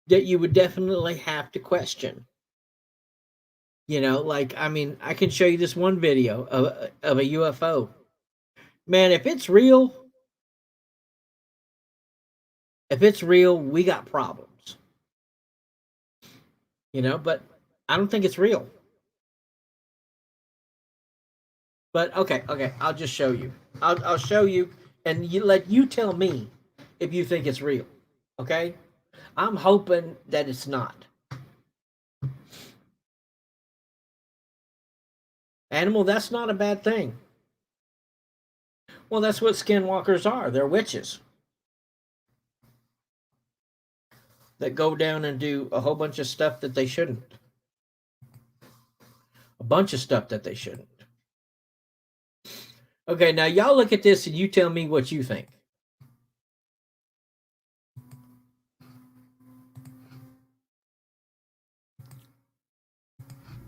that you would definitely have to question. You know, like, I mean, I can show you this one video of a UFO. Man, if it's real, we got problems. You know, but I don't think it's real. But okay, I'll just show you. I'll show you, and you tell me if you think it's real. Okay, I'm hoping that it's not. Animal, that's not a bad thing. Well, that's what skinwalkers are. They're witches that go down and do a whole bunch of stuff that they shouldn't. A bunch of stuff that they shouldn't. Okay, now y'all look at this and you tell me what you think.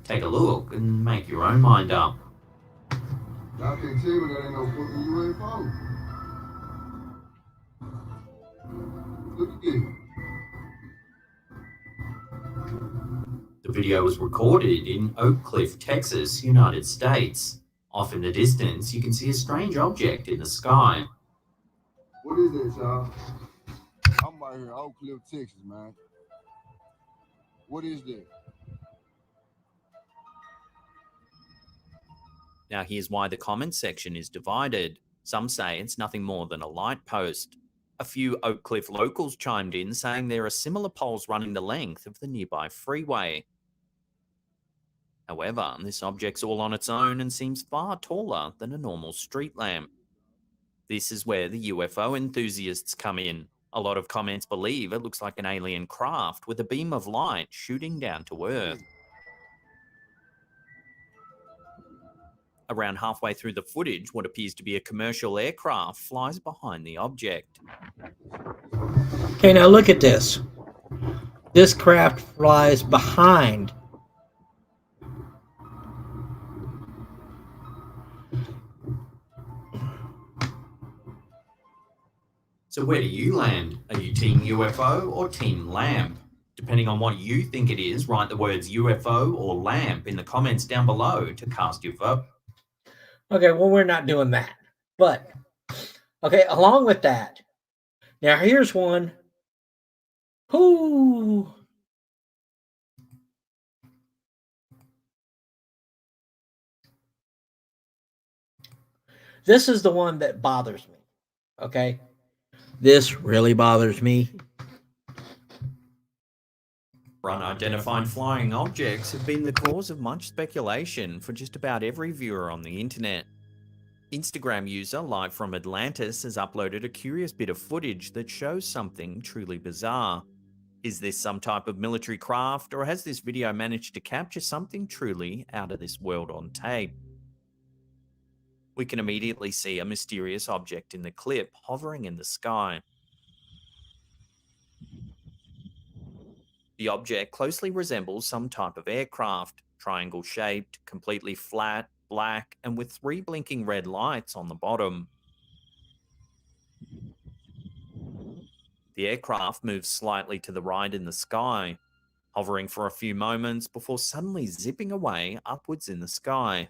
Take a look and make your own mind up. Y'all can't tell me that ain't no fucking UFO. Look at this. The video was recorded in Oak Cliff, Texas, United States. Off in the distance, you can see a strange object in the sky. What is that, y'all? I'm right here, Oak Cliff, Texas, man. What is that? Now here's why the comment section is divided. Some say it's nothing more than a light post. A few Oak Cliff locals chimed in saying there are similar poles running the length of the nearby freeway. However, this object's all on its own and seems far taller than a normal street lamp. This is where the UFO enthusiasts come in. A lot of comments believe it looks like an alien craft with a beam of light shooting down to Earth. Around halfway through the footage, what appears to be a commercial aircraft flies behind the object. Okay, now look at this. This craft flies behind. So where do you land? Are you team UFO or team lamp? Depending on what you think it is, write the words UFO or lamp in the comments down below to cast your vote. Okay, well, we're not doing that. But, okay, along with that, now here's one. Whoo! This is the one that bothers me. Okay? This really bothers me. Unidentified flying objects have been the cause of much speculation for just about every viewer on the internet. Instagram user Live from Atlantis has uploaded a curious bit of footage that shows something truly bizarre. Is this some type of military craft, or has this video managed to capture something truly out of this world on tape? We can immediately see a mysterious object in the clip hovering in the sky. The object closely resembles some type of aircraft, triangle-shaped, completely flat, black, and with 3 blinking red lights on the bottom. The aircraft moves slightly to the right in the sky, hovering for a few moments before suddenly zipping away upwards in the sky.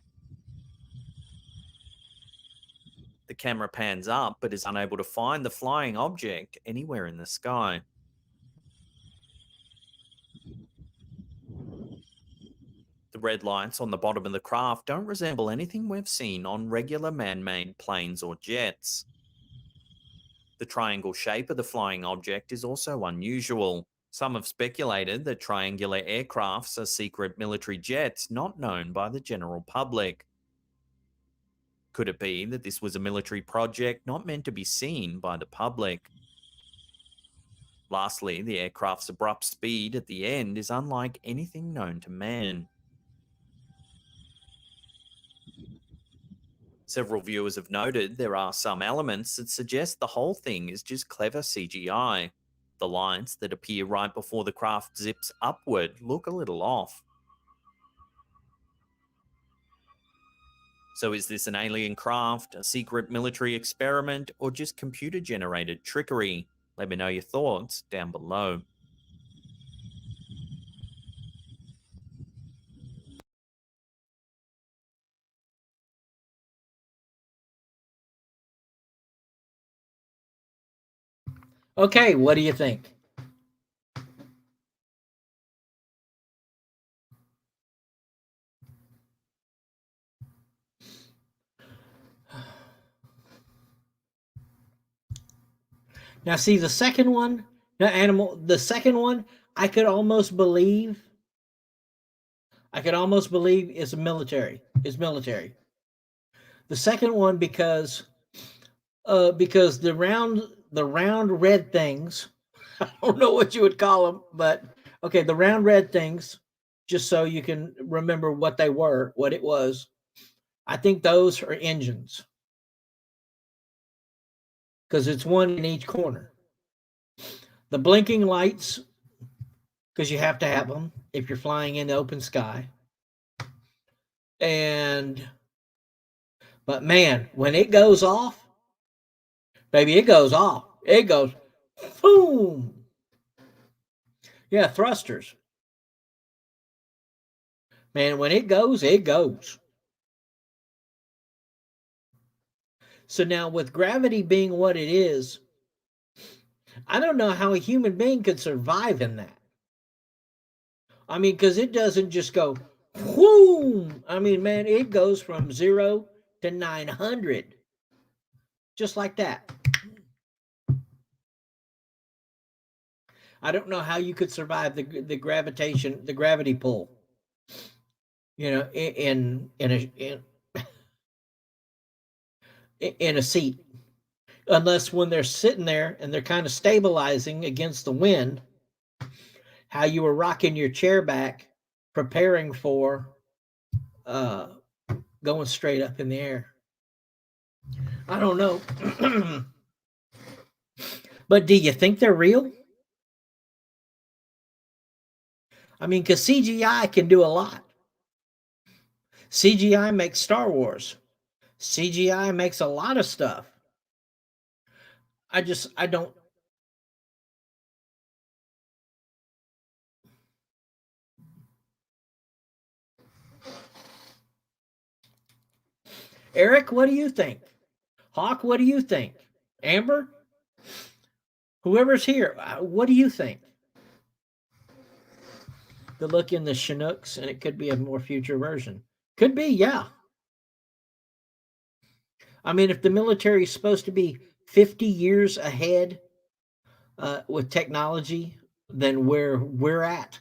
The camera pans up but is unable to find the flying object anywhere in the sky. The red lights on the bottom of the craft don't resemble anything we've seen on regular man-made planes or jets. The triangle shape of the flying object is also unusual. Some have speculated that triangular aircrafts are secret military jets not known by the general public. Could it be that this was a military project not meant to be seen by the public? Lastly, the aircraft's abrupt speed at the end is unlike anything known to man. Several viewers have noted there are some elements that suggest the whole thing is just clever CGI. The lines that appear right before the craft zips upward look a little off. So is this an alien craft, a secret military experiment, or just computer-generated trickery? Let me know your thoughts down below. Okay, what do you think? Now, see the second one, the second one, I could almost believe is military. The second one because the round red things, I don't know what you would call them, but okay, the round red things, just so you can remember what they were, what it was. I think those are engines because it's one in each corner. The blinking lights, because you have to have them if you're flying in the open sky. But man, when it goes off, baby, it goes off. It goes boom. Yeah, thrusters. Man, when it goes, it goes. So now with gravity being what it is, I don't know how a human being could survive in that. I mean, because it doesn't just go whoom. I mean, man, it goes from 0 to 900. Just like that. I don't know how you could survive the gravity pull. You know, in a seat, unless when they're sitting there and they're kind of stabilizing against the wind, how you were rocking your chair back, preparing for going straight up in the air. I don't know. But do you think they're real? I mean, because CGI can do a lot. CGI makes Star Wars. CGI makes a lot of stuff. I don't. Eric, what do you think? Hawk, what do you think? Amber, whoever's here, what do you think? The look in the Chinooks, and it could be a more future version. Could be, yeah. I mean, if the military is supposed to be 50 years ahead with technology than where we're at,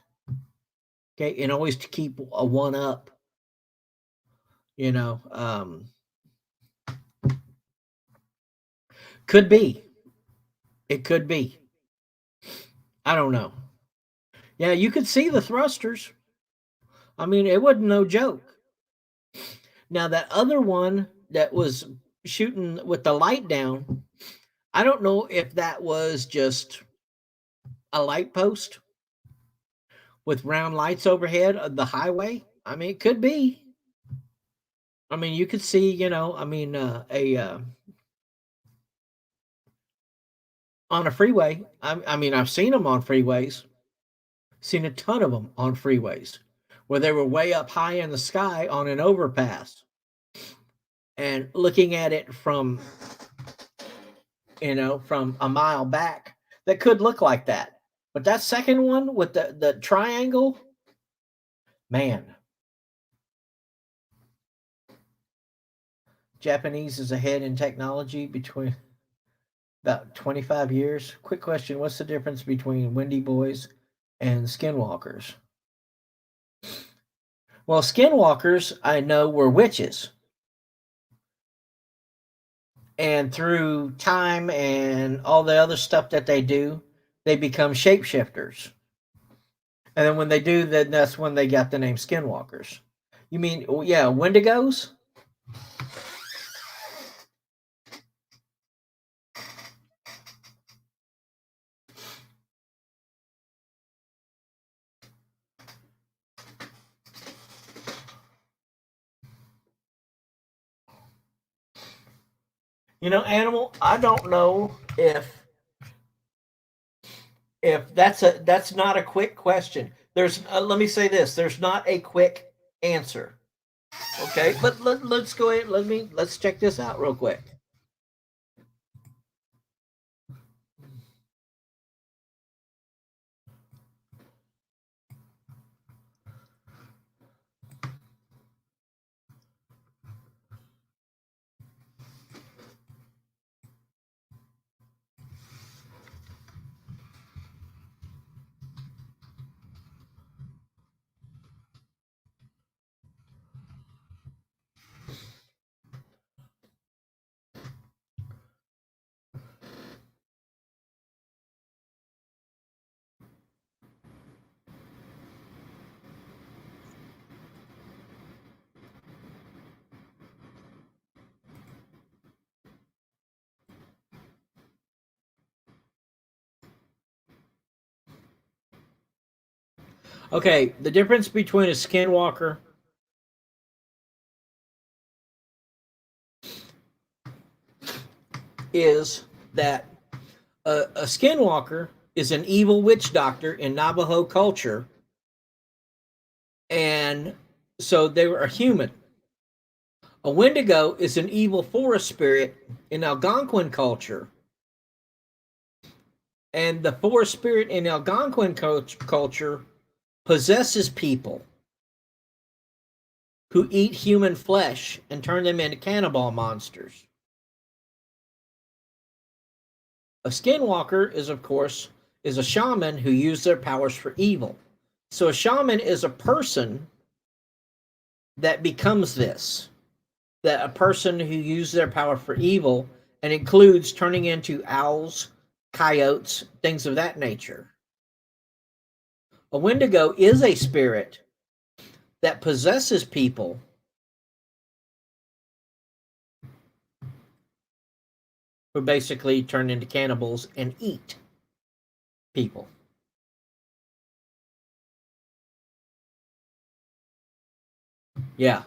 okay, and always to keep a one up, you know, could be. It could be. I don't know. Yeah, you could see the thrusters. I mean, it wasn't no joke. Now, that other one that was shooting with the light down, I don't know if that was just a light post with round lights overhead of the highway. I mean, it could be. I mean, you could see, you know, I mean, on a freeway. I mean, I've seen them on freeways, seen a ton of them on freeways where they were way up high in the sky on an overpass and looking at it from, you know, from a mile back that could look like that. But that second one with the triangle, man, Japanese is ahead in technology between about 25 years. Quick question, what's the difference between Wendy Boys and Skinwalkers? Well, Skinwalkers, I know, were witches. And through time and all the other stuff that they do, they become shapeshifters. And then when they do, then that's when they got the name skinwalkers. You mean, yeah, Wendigos? You know, Animal, I don't know if that's not a quick question. There's let me say this, there's not a quick answer. Okay, but let's go ahead, let's check this out real quick. Okay, the difference between a skinwalker is that a skinwalker is an evil witch doctor in Navajo culture, and so they were a human. A Wendigo is an evil forest spirit in Algonquin culture, and the forest spirit in Algonquin culture possesses people who eat human flesh and turn them into cannibal monsters. A skinwalker is, of course, is a shaman who used their powers for evil. So a shaman is a person that becomes this, that a person who used their power for evil, and includes turning into owls, coyotes, things of that nature. A Wendigo is a spirit that possesses people who basically turn into cannibals and eat people. Yeah.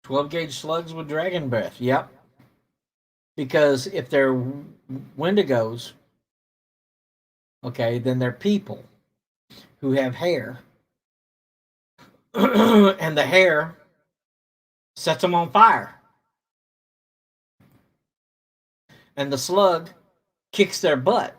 "12-gauge slugs with dragon breath." Yep. Because if they're Wendigos, okay, then they're people who have hair. And the hair sets them on fire. And the slug kicks their butt.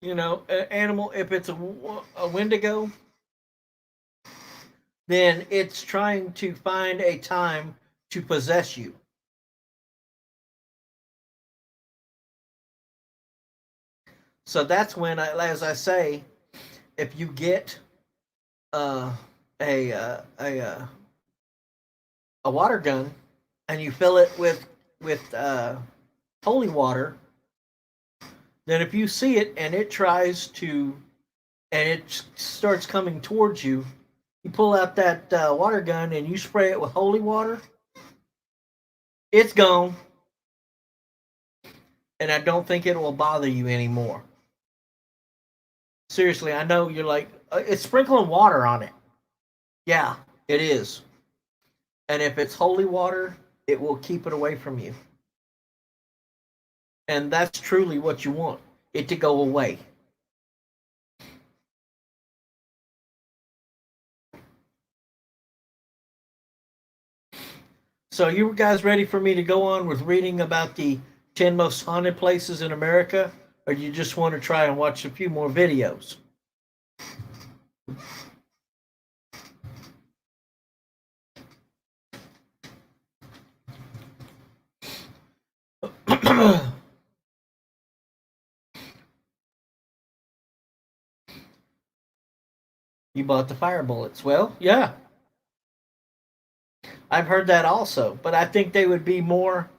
You know, an animal, if it's a Wendigo, then it's trying to find a time to possess you. So that's when, as I say, if you get uh, a, uh, a uh, a water gun and you fill it with holy water, then if you see it and it tries to, and it starts coming towards you, you pull out that water gun and you spray it with holy water, it's gone. And I don't think it will bother you anymore. Seriously, I know you're like, it's sprinkling water on it. Yeah, it is. And if it's holy water, it will keep it away from you. And that's truly what you want, it to go away. So you guys ready for me to go on with reading about the 10 most haunted places in America? Or you just want to try and watch a few more videos? You bought the fire bullets. Well, yeah. I've heard that also, but I think they would be more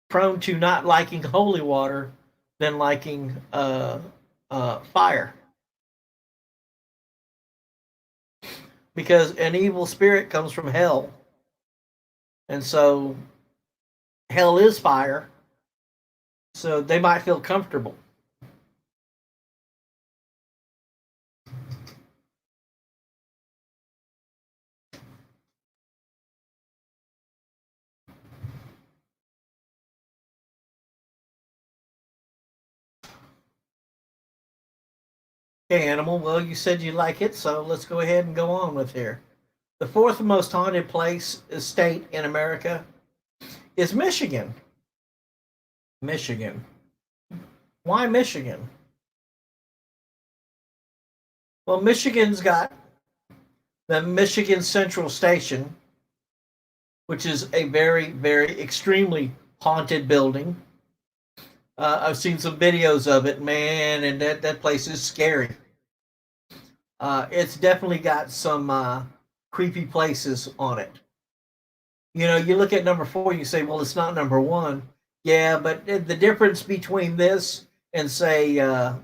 prone to not liking holy water than liking fire. Because an evil spirit comes from hell. And so hell is fire. So they might feel comfortable. Okay, Animal. Well, you said you like it, so let's go ahead and go on with here. The fourth most haunted state in America is Michigan. Michigan. Why Michigan? Well, Michigan's got the Michigan Central Station, which is a very, very extremely haunted building. I've seen some videos of it, man, and that place is scary. It's definitely got some creepy places on it. You know, you look at number 4, you say, well, it's not number 1. Yeah, but the difference between this and, say, the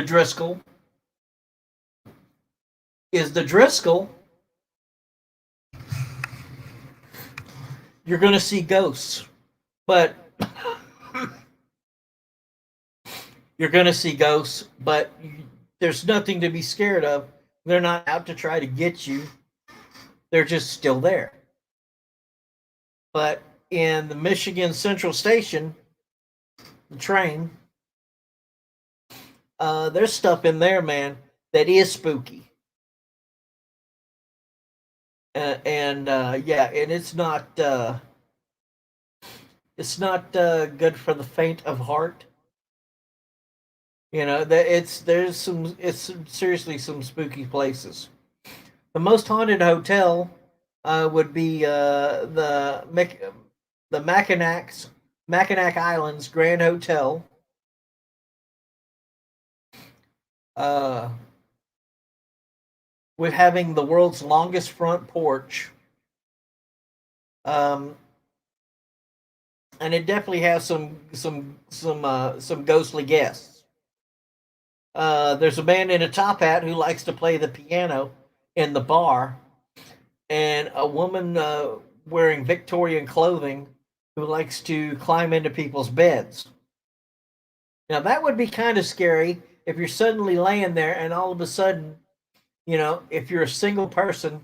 Driscoll is the Driscoll, you're going to see ghosts. But you're going to see ghosts, but there's nothing to be scared of. They're not out to try to get you. They're just still there. But in the Michigan Central Station, the train, there's stuff in there, man, that is spooky. Yeah, and it's not good for the faint of heart. You know, it's seriously some spooky places. The most haunted hotel would be the Mackinac Islands Grand Hotel. With having the world's longest front porch. And it definitely has some ghostly guests. There's a man in a top hat who likes to play the piano in the bar, and a woman wearing Victorian clothing who likes to climb into people's beds. Now that would be kind of scary if you're suddenly laying there and all of a sudden, you know, if you're a single person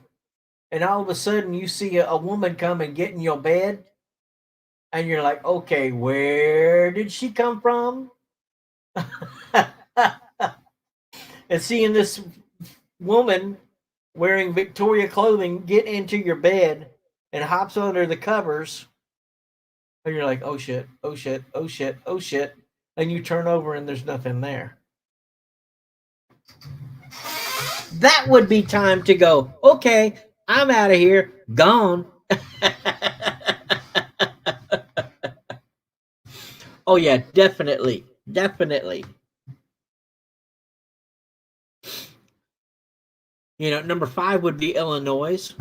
and all of a sudden you see a woman come and get in your bed and you're like, okay, where did she come from? And seeing this woman wearing Victoria clothing get into your bed and hops under the covers, and you're like, oh shit, oh shit, oh shit, oh shit. And you turn over and there's nothing there. That would be time to go, okay, I'm out of here, gone. Oh yeah, definitely. You know, number 5 would be Illinois.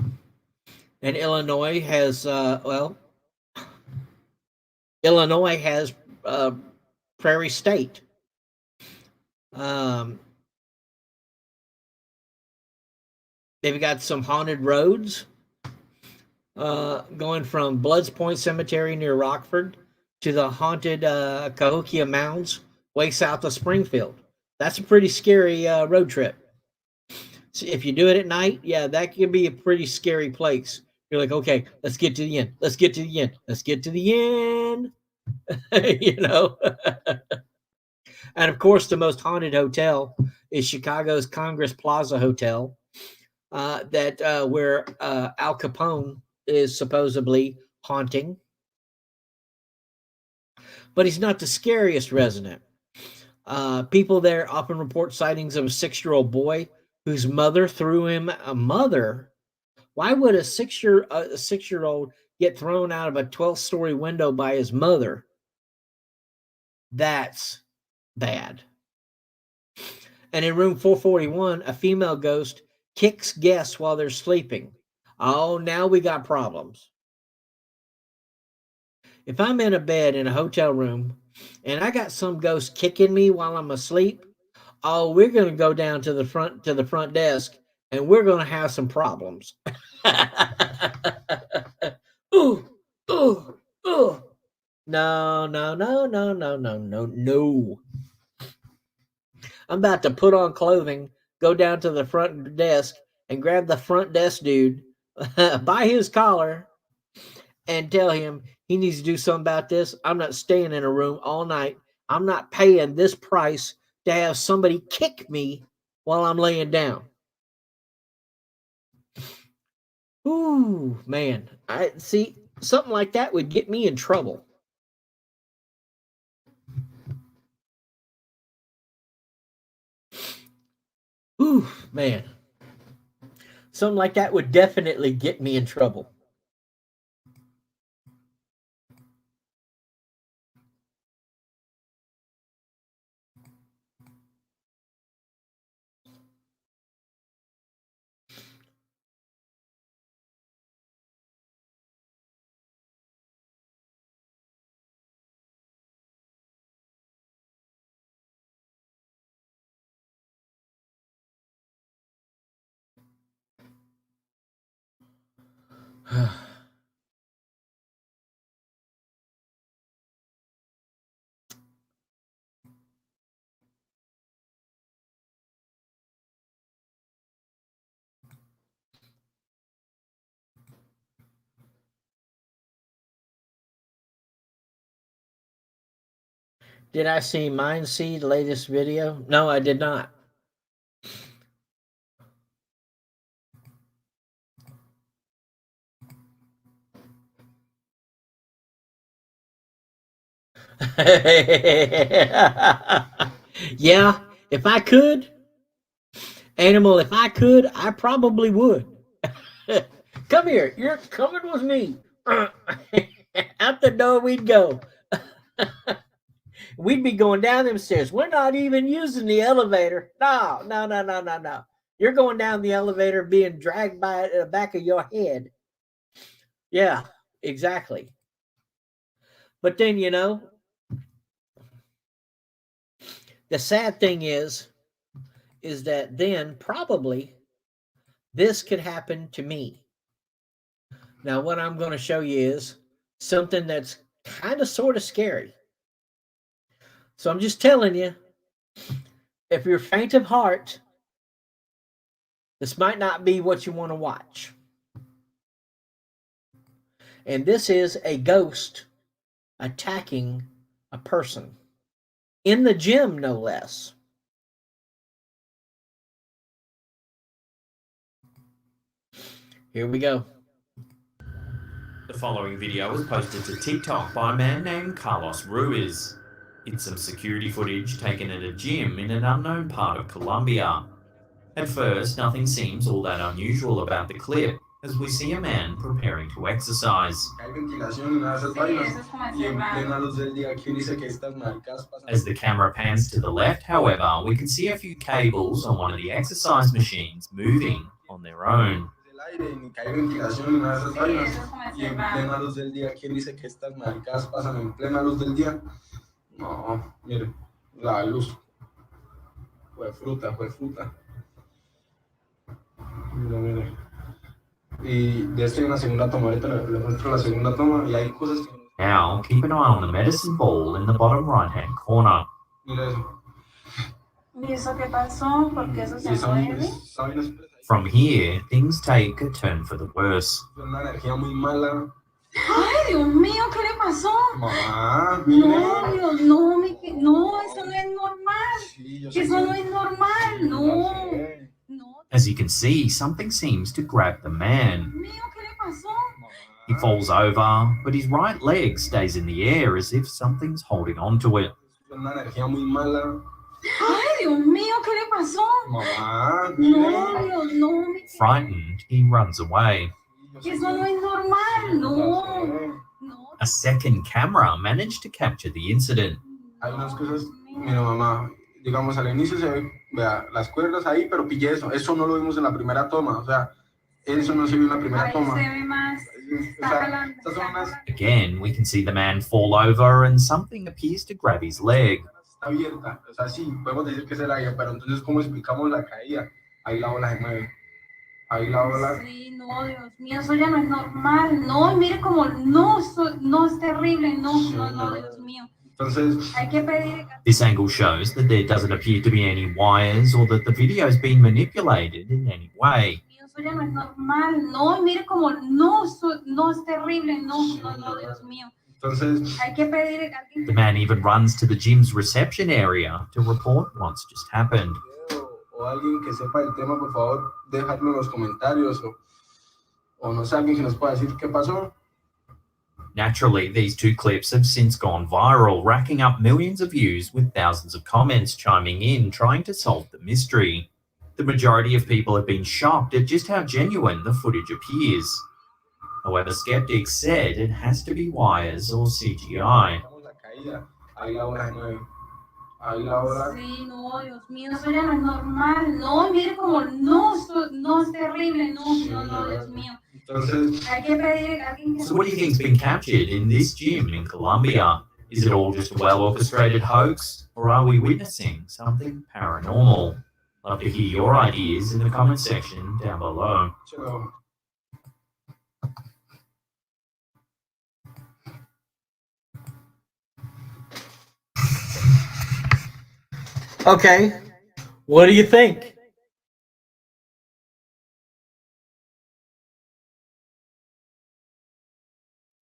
And Illinois has, Illinois has Prairie State. They've got some haunted roads going from Bloods Point Cemetery near Rockford to the haunted Cahokia Mounds way south of Springfield. That's a pretty scary road trip. So if you do it at night, yeah, that can be a pretty scary place. You're like, okay, let's get to the end. Let's get to the end. Let's get to the end. You know. And of course, the most haunted hotel is Chicago's Congress Plaza Hotel, where Al Capone is supposedly haunting. But he's not the scariest resident. People there often report sightings of a 6-year-old boy whose mother threw him a mother. Why would a 6-year-old get thrown out of a 12-story window by his mother? That's bad. And in room 441, a female ghost kicks guests while they're sleeping. Oh, now we got problems. If I'm in a bed in a hotel room and I got some ghost kicking me while I'm asleep, oh, we're going to go down to the front desk and we're going to have some problems. Ooh, ooh, ooh. No, no, no, no, no, no, no, no. I'm about to put on clothing, go down to the front desk and grab the front desk dude by his collar and tell him he needs to do something about this. I'm not staying in a room all night. I'm not paying this price to have somebody kick me while I'm laying down. Ooh, man. I see something like that would get me in trouble. Ooh, man. Something like that would definitely get me in trouble. Did I see Mind Seed latest video? No, I did not. Yeah, if I could, animal, if I could, I probably would. Come here, you're coming with me. Out the door we'd go. We'd be going down them stairs. We're not even using the elevator. No, no, no, no, no, no. You're going down the elevator being dragged by the back of your head. Yeah, exactly. But then, you know, the sad thing is that then probably this could happen to me. Now, what I'm going to show you is something that's kind of sort of scary. So I'm just telling you, if you're faint of heart, this might not be what you want to watch. And this is a ghost attacking a person in the gym, no less. Here we go. The following video was posted to TikTok by a man named Carlos Ruiz. It's some security footage taken at a gym in an unknown part of Colombia. At first, nothing seems all that unusual about the clip, as we see a man preparing to exercise. As the camera pans to the left, however, we can see a few cables on one of the exercise machines moving on their own. No, mire, la luz. Fue fruta, fue fruta. Mira, mira. Y de esto hay una segunda toma. Ahorita le muestro la segunda toma y hay cosas que... Now, keep an eye on the medicine ball in the bottom right-hand corner. Mira eso. ¿Y eso qué pasó? Porque eso se mueve. From here, things take a turn for the worse. Una energía muy mala. Ay, Dios mío, ¿qué le pasó? Mamá, No, Dios, no, no, eso no es normal. Sí, yo sé Eso que- no es normal, Sí, no. yo sé. No, As you can see, something seems to grab the Dios man. mío, ¿qué le pasó? He falls over, but his right leg stays in the air as if something's holding on to it. Una energía muy mala. Ay, Dios mío, ¿qué le pasó? Mamá, No, Dios, no. Frightened, he runs away. Eso no es normal, no. No. A second camera managed to capture the incident. Hay unas cosas, mira mamá, digamos al inicio se ve, vea, las cuerdas ahí, pero pillé eso. Eso no lo vimos en la primera toma, o sea, eso no se vio en la primera Ahí toma. se ve más. O sea, estas son unas, Again, we can see the man fall over and something appears to grab his leg. está abierta, o sea, sí, podemos decir que es el aire, pero entonces, ¿cómo explicamos la caída? Ahí la ola se mueve. Ahí la ola. Sí, no, Dios mío, eso ya no es normal. No, mire como, no, no es terrible, no, no, Dios mío. Entonces, Hay que pedir. This angle shows that there doesn't appear to be any wires or that the video has been manipulated in any way. Eso ya no es normal. No, mire como, no, no es terrible, no, Dios mío. entonces, Hay que pedir a alguien. The man even runs to the gym's reception area to report what's just happened. o alguien que sepa el tema, por favor, dejadlo en los comentarios o no sé, alguien que nos pueda decir qué pasó. Naturally, these two clips have since gone viral, racking up millions of views with thousands of comments chiming in, trying to solve the mystery. The majority of people have been shocked at just how genuine the footage appears. However, skeptics said it has to be wires or CGI. Ahí la ola se mueve. Ahí la ola. Sí, no, Dios mío, eso ya no es normal. No, mire como, no, no es terrible, no, Dios mío. Entonces, Hay que pedir a alguien que. So what do you think's been captured in this gym in Colombia? Is it all just a well-orchestrated hoax, or are we witnessing something paranormal? Love to hear your ideas in the comment section down below. chelo. Okay. What do you think?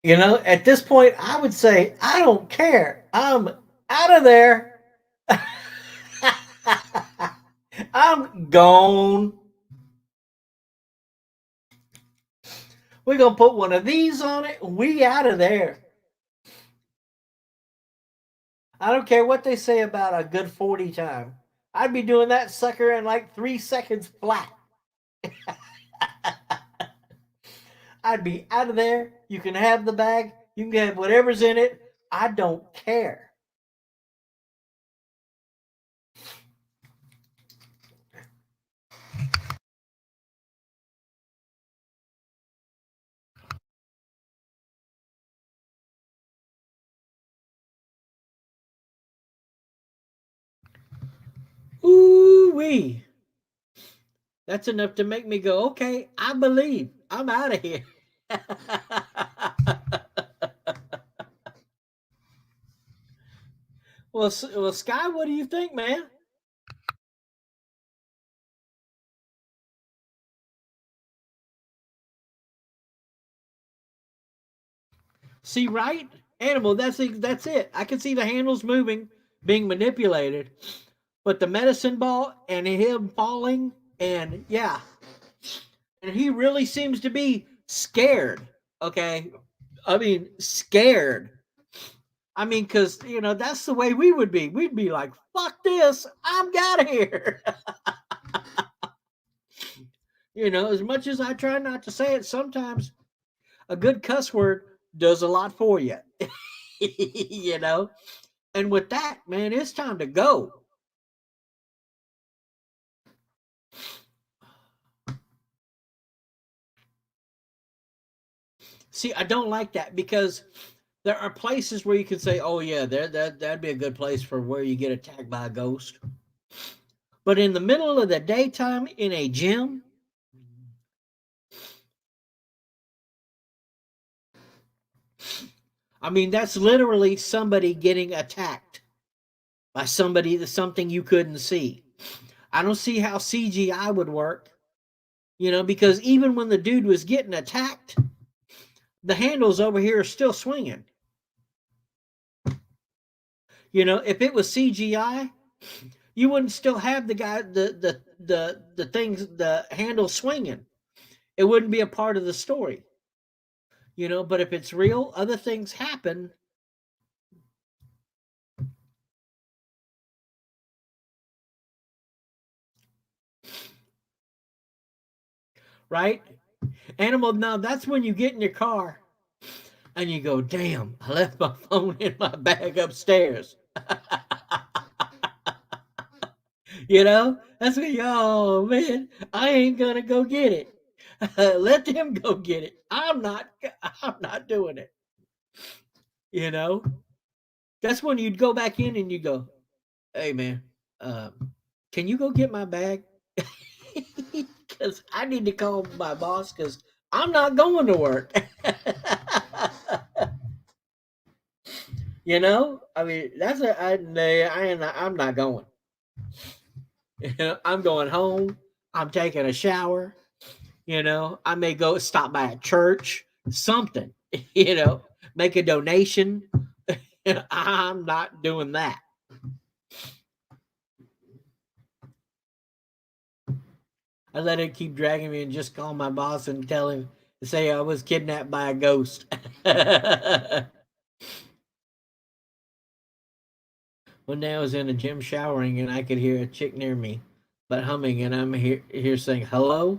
You know, at this point, I would say, I don't care. I'm out of there. I'm gone. We're going to put one of these on it. We out of there. I don't care what they say about a good 40 time. I'd be doing that sucker in like 3 seconds flat. I'd be out of there. You can have the bag. You can have whatever's in it. I don't care. Ooh-wee. That's enough to make me go, okay, I believe. I'm out of here. Well, Sky, what do you think, man? See, right? Animal, that's it. I can see the handles moving, being manipulated, but the medicine ball and him falling, and yeah. And he really seems to be scared, okay? I mean, scared. I mean, because, you know, that's the way we would be. We'd be like, fuck this, I'm out of here. You know, as much as I try not to say it, sometimes a good cuss word does a lot for you. You know? And with that, man, it's time to go. See, I don't like that because there are places where you can say, oh, yeah, that'd be a good place for where you get attacked by a ghost. But in the middle of the daytime in a gym, I mean, that's literally somebody getting attacked. by something you couldn't see. I don't see how CGI would work, because even when the dude was getting attacked, the handles over here are still swinging. If it was CGI, you wouldn't still have the guy, the things, the handle swinging. It wouldn't be a part of the story. But if it's real, other things happen. Right? Animal, now that's when you get in your car and you go, damn, I left my phone in my bag upstairs. That's when oh man, I ain't gonna go get it. Let them go get it. I'm not doing it. That's when you'd go back in and you go, hey man, can you go get my bag? Because I need to call my boss because I'm not going to work. I mean, I'm not going. I'm going home. I'm taking a shower. I may go stop by a church, something, make a donation. I'm not doing that. I let it keep dragging me and just call my boss and tell him, say I was kidnapped by a ghost. One day I was in a gym showering and I could hear a chick near me, but humming, and I'm here saying, hello?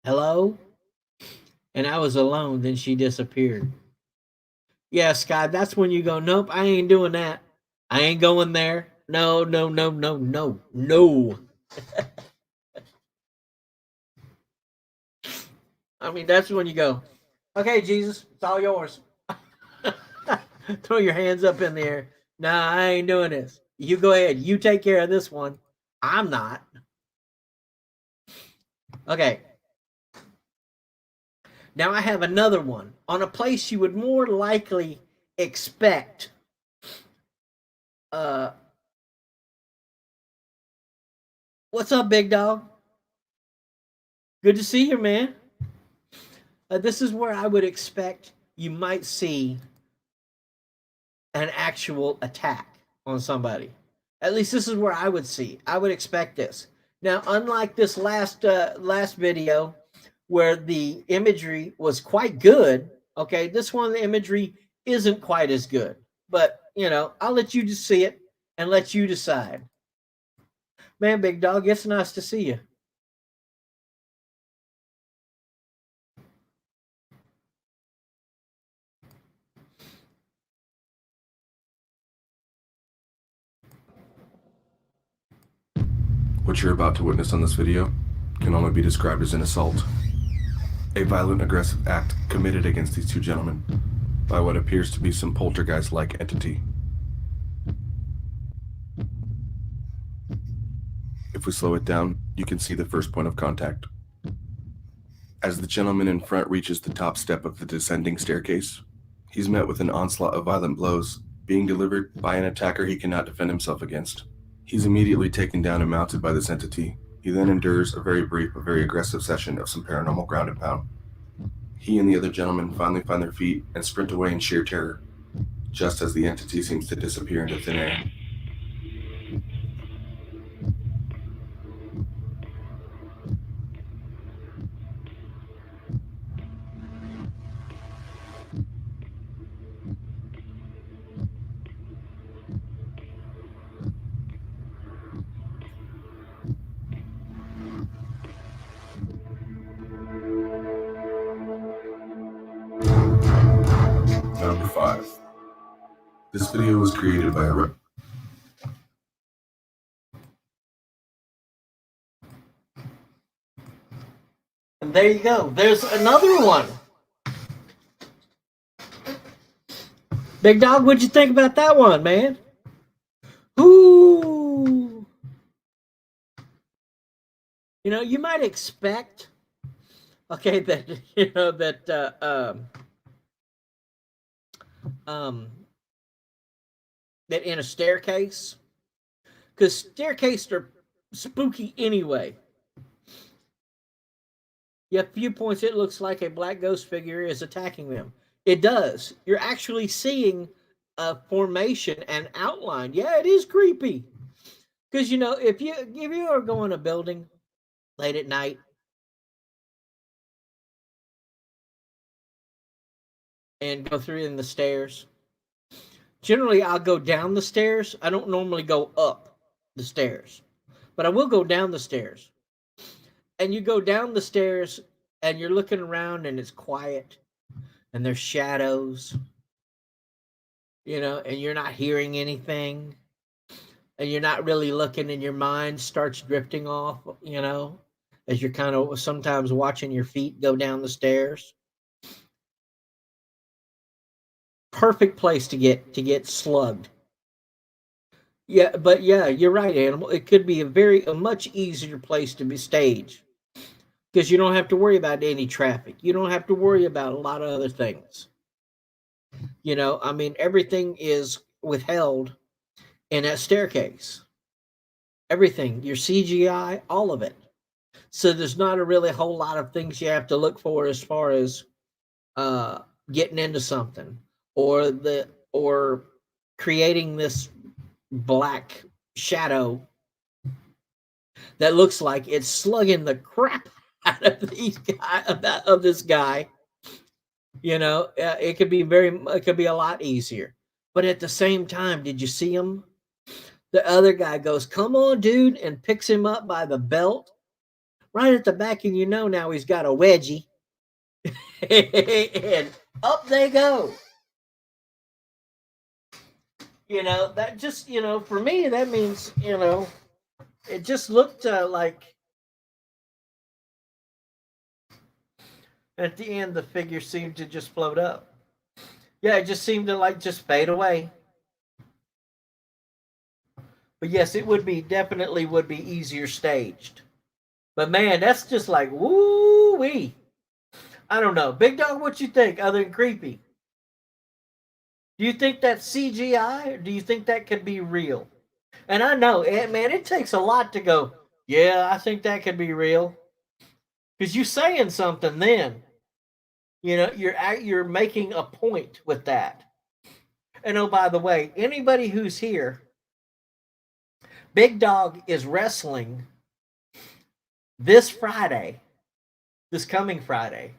Hello? And I was alone, then she disappeared. Yeah, Scott, that's when you go, nope, I ain't doing that. I ain't going there. No. I mean, that's when you go, okay, Jesus, it's all yours. Throw your hands up in the air. Nah, I ain't doing this. You go ahead. You take care of this one. I'm not. Okay. Now I have another one on a place you would more likely expect what's up, big dog? Good to see you, man. This is where I would expect you might see an actual attack on somebody. At least this is where I would see. I would expect this. Now, unlike this last video where the imagery was quite good, okay, this one the imagery isn't quite as good. But, I'll let you just see it and let you decide. Man, big dog, it's nice to see you. What you're about to witness on this video can only be described as an assault. A violent, aggressive act committed against these two gentlemen by what appears to be some poltergeist-like entity. If we slow it down, you can see the first point of contact. As the gentleman in front reaches the top step of the descending staircase, he's met with an onslaught of violent blows being delivered by an attacker he cannot defend himself against. He's immediately taken down and mounted by this entity. He then endures a very brief but very aggressive session of some paranormal ground and pound. He and the other gentlemen finally find their feet and sprint away in sheer terror, just as the entity seems to disappear into thin air. Number 5. This video was created by a And there you go. There's another one. Big dog, what'd you think about that one, man? Ooh. You might expect, okay, that that in a staircase because staircases are spooky anyway. Yeah, a few points it looks like a black ghost figure is attacking them. It does. You're actually seeing a formation and outline. Yeah, it is creepy. Because you know, if you are going to a building late at night and go through in the stairs, generally I'll go down the stairs. I don't normally go up the stairs, but I will go down the stairs. And you go down the stairs and you're looking around and it's quiet and there's shadows, you know, and you're not hearing anything and you're not really looking and your mind starts drifting off, you know, as you're kind of sometimes watching your feet go down the stairs. Perfect place to get slugged. Yeah, but yeah, you're right, Animal. It could be a much easier place to be staged because you don't have to worry about any traffic. You don't have to worry about a lot of other things. You know, I mean, everything is withheld in that staircase. Everything, your CGI, all of it. So there's not a really whole lot of things you have to look for as far as uh, getting into something or creating this black shadow that looks like it's slugging the crap out of this guy. You know, it could be a lot easier. But at the same time, did you see him? The other guy goes, "Come on, dude," and picks him up by the belt right at the back, and you know now he's got a wedgie, and up they go. You know, that just, you know, for me, that means, you know, it just looked like at the end the figure seemed to just float up. Yeah, it just seemed to like just fade away. But yes, it would be definitely would be easier staged. But man, that's just like woo wee. I don't know, Big Dog. What you think? Other than creepy, do you think that's CGI or do you think that could be real? And I know, man, it takes a lot to go. Yeah, I think that could be real because you're saying something. Then you know you're making a point with that. And oh, by the way, anybody who's here, Big Dog is wrestling this Friday, this coming Friday,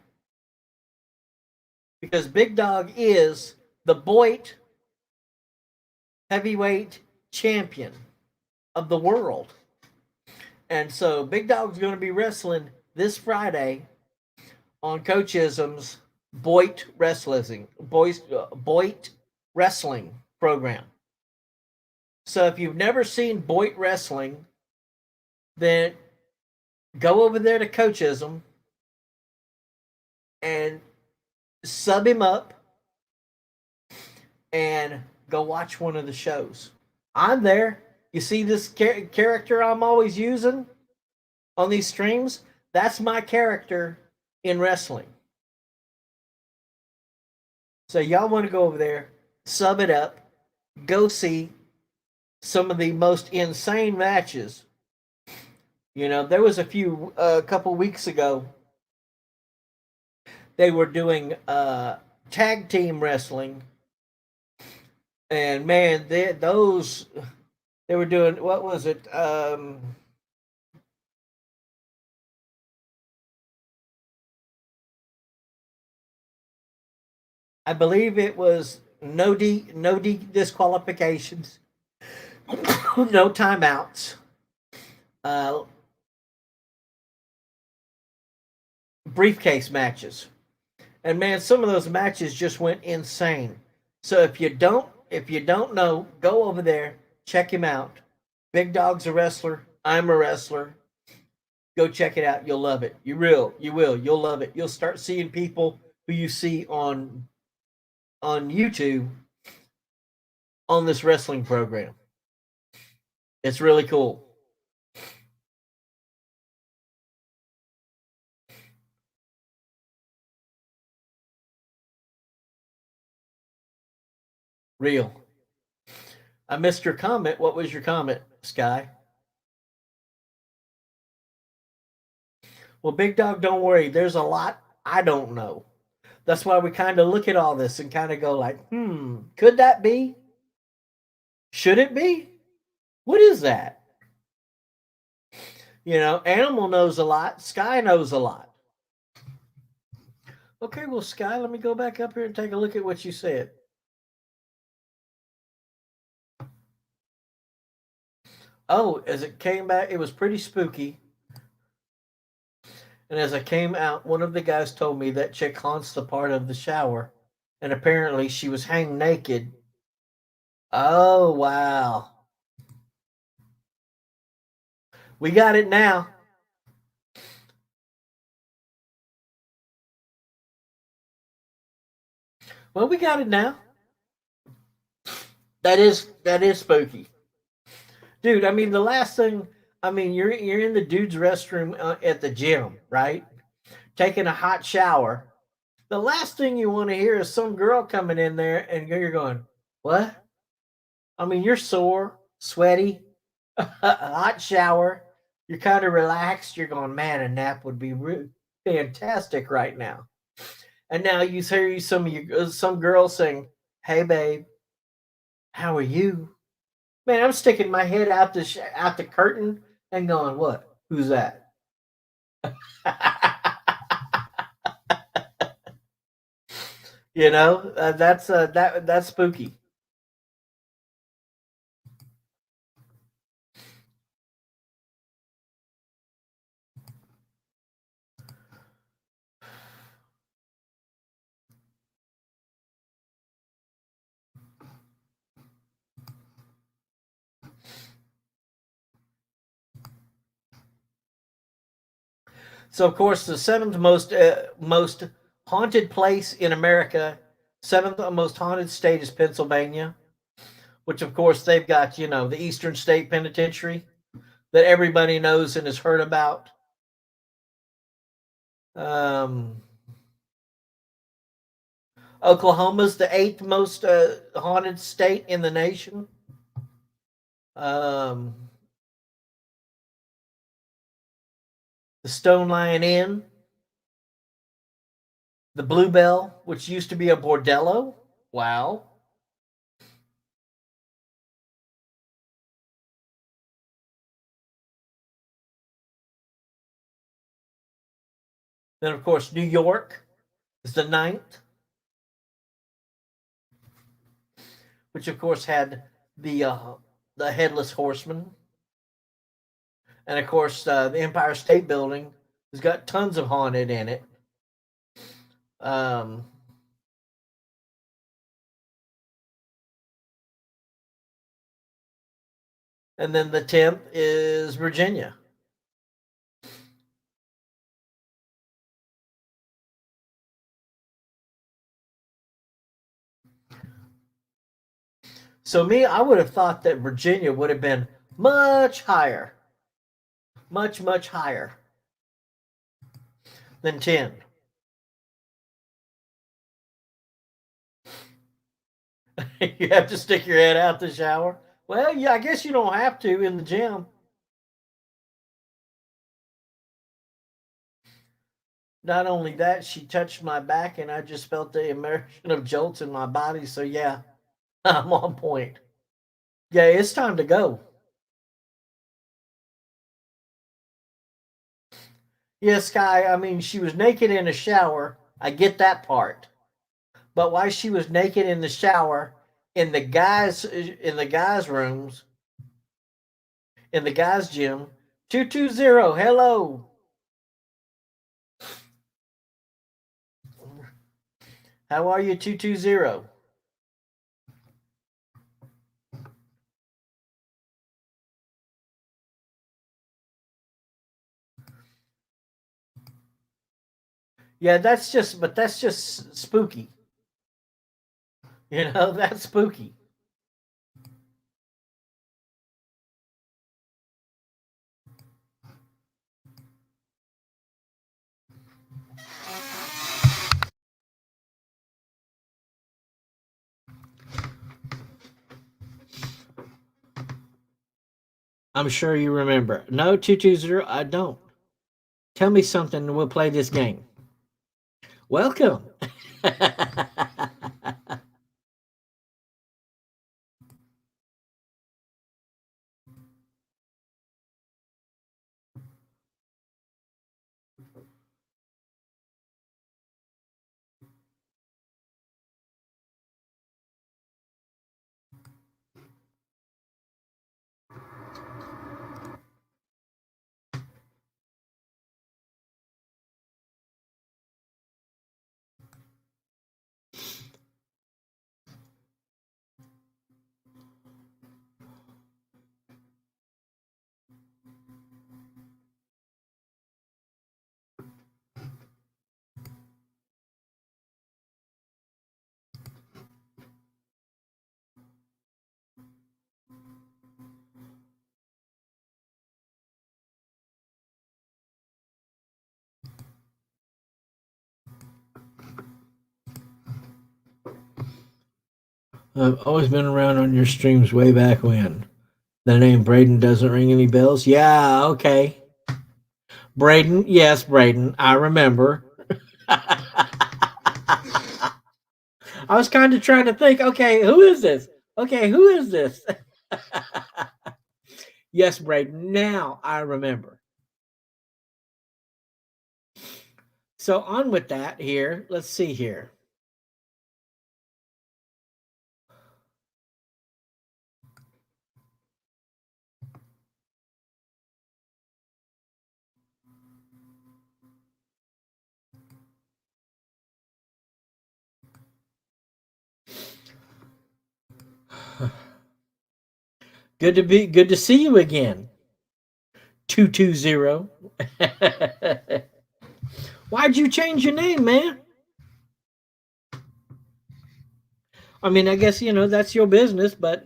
because Big Dog is the Boyd heavyweight champion of the world. And so Big Dog's going to be wrestling this Friday on Coach Ism's Boyd Wrestling program. So if you've never seen Boyd Wrestling, then go over there to Coach Ism and sub him up and go watch one of the shows. I'm there. You see this character I'm always using on these streams? That's my character in wrestling. So y'all want to go over there, sub it up, go see some of the most insane matches. You know, there was a couple weeks ago, they were doing tag team wrestling. And man, they were doing, what was it? I believe it was no disqualifications, no timeouts, briefcase matches. And man, some of those matches just went insane. So if you don't know, go over there, check him out. Big Dog's a wrestler. I'm a wrestler. Go check it out. You'll love it. You will. You'll love it. You'll start seeing people who you see on YouTube on this wrestling program. It's really cool. Real. I missed your comment. What was your comment, Sky? Well, Big Dog, don't worry. There's a lot I don't know. That's why we kind of look at all this and kind of go like, could that be? Should it be? What is that? You know, Animal knows a lot. Sky knows a lot. Okay, well, Sky, let me go back up here and take a look at what you said. Oh, as it came back, it was pretty spooky. And as I came out, one of the guys told me that chick haunts the part of the shower. And apparently she was hanging naked. Oh, wow. We got it now. Well, we got it now. That is spooky. Dude, I mean, the last thing, I mean, you're in the dude's restroom at the gym, right? Taking a hot shower. The last thing you want to hear is some girl coming in there and you're going, what? I mean, you're sore, sweaty, a hot shower. You're kind of relaxed. You're going, man, a nap would be fantastic right now. And now you hear some girl saying, hey, babe, how are you? Man, I'm sticking my head out the curtain and going, what? Who's that? You know, that's spooky. So, of course, the seventh most haunted place in America, seventh most haunted state is Pennsylvania, which, of course, they've got, the Eastern State Penitentiary that everybody knows and has heard about. Oklahoma's the eighth most haunted state in the nation. The Stone Lion Inn, the Bluebell, which used to be a bordello. Wow. Then, of course, New York is the ninth, which, of course, had the Headless Horseman. And, of course, the Empire State Building has got tons of haunted in it. And then the 10th is Virginia. So I would have thought that Virginia would have been much higher. Much, much higher than 10. You have to stick your head out the shower. Well, yeah, I guess you don't have to in the gym. Not only that, she touched my back and I just felt the immersion of jolts in my body. So, yeah, I'm on point. Yeah, it's time to go. Yeah, Sky, I mean, she was naked in a shower. I get that part. But why she was naked in the shower in the guys' rooms, in the guys' gym, 220, hello. How are you, 220? Yeah, that's just spooky. You know, that's spooky. I'm sure you remember. No, 220, I don't. Tell me something and we'll play this game. Welcome. I've always been around on your streams way back when. The name Braden doesn't ring any bells? Yeah, okay. Braden, yes, Braden, I remember. I was kind of trying to think, okay, who is this? Okay, who is this? Yes, Braden, now I remember. So on with that here. Let's see here. Good to see you again. 220. Why'd you change your name, man? I mean, I guess that's your business, but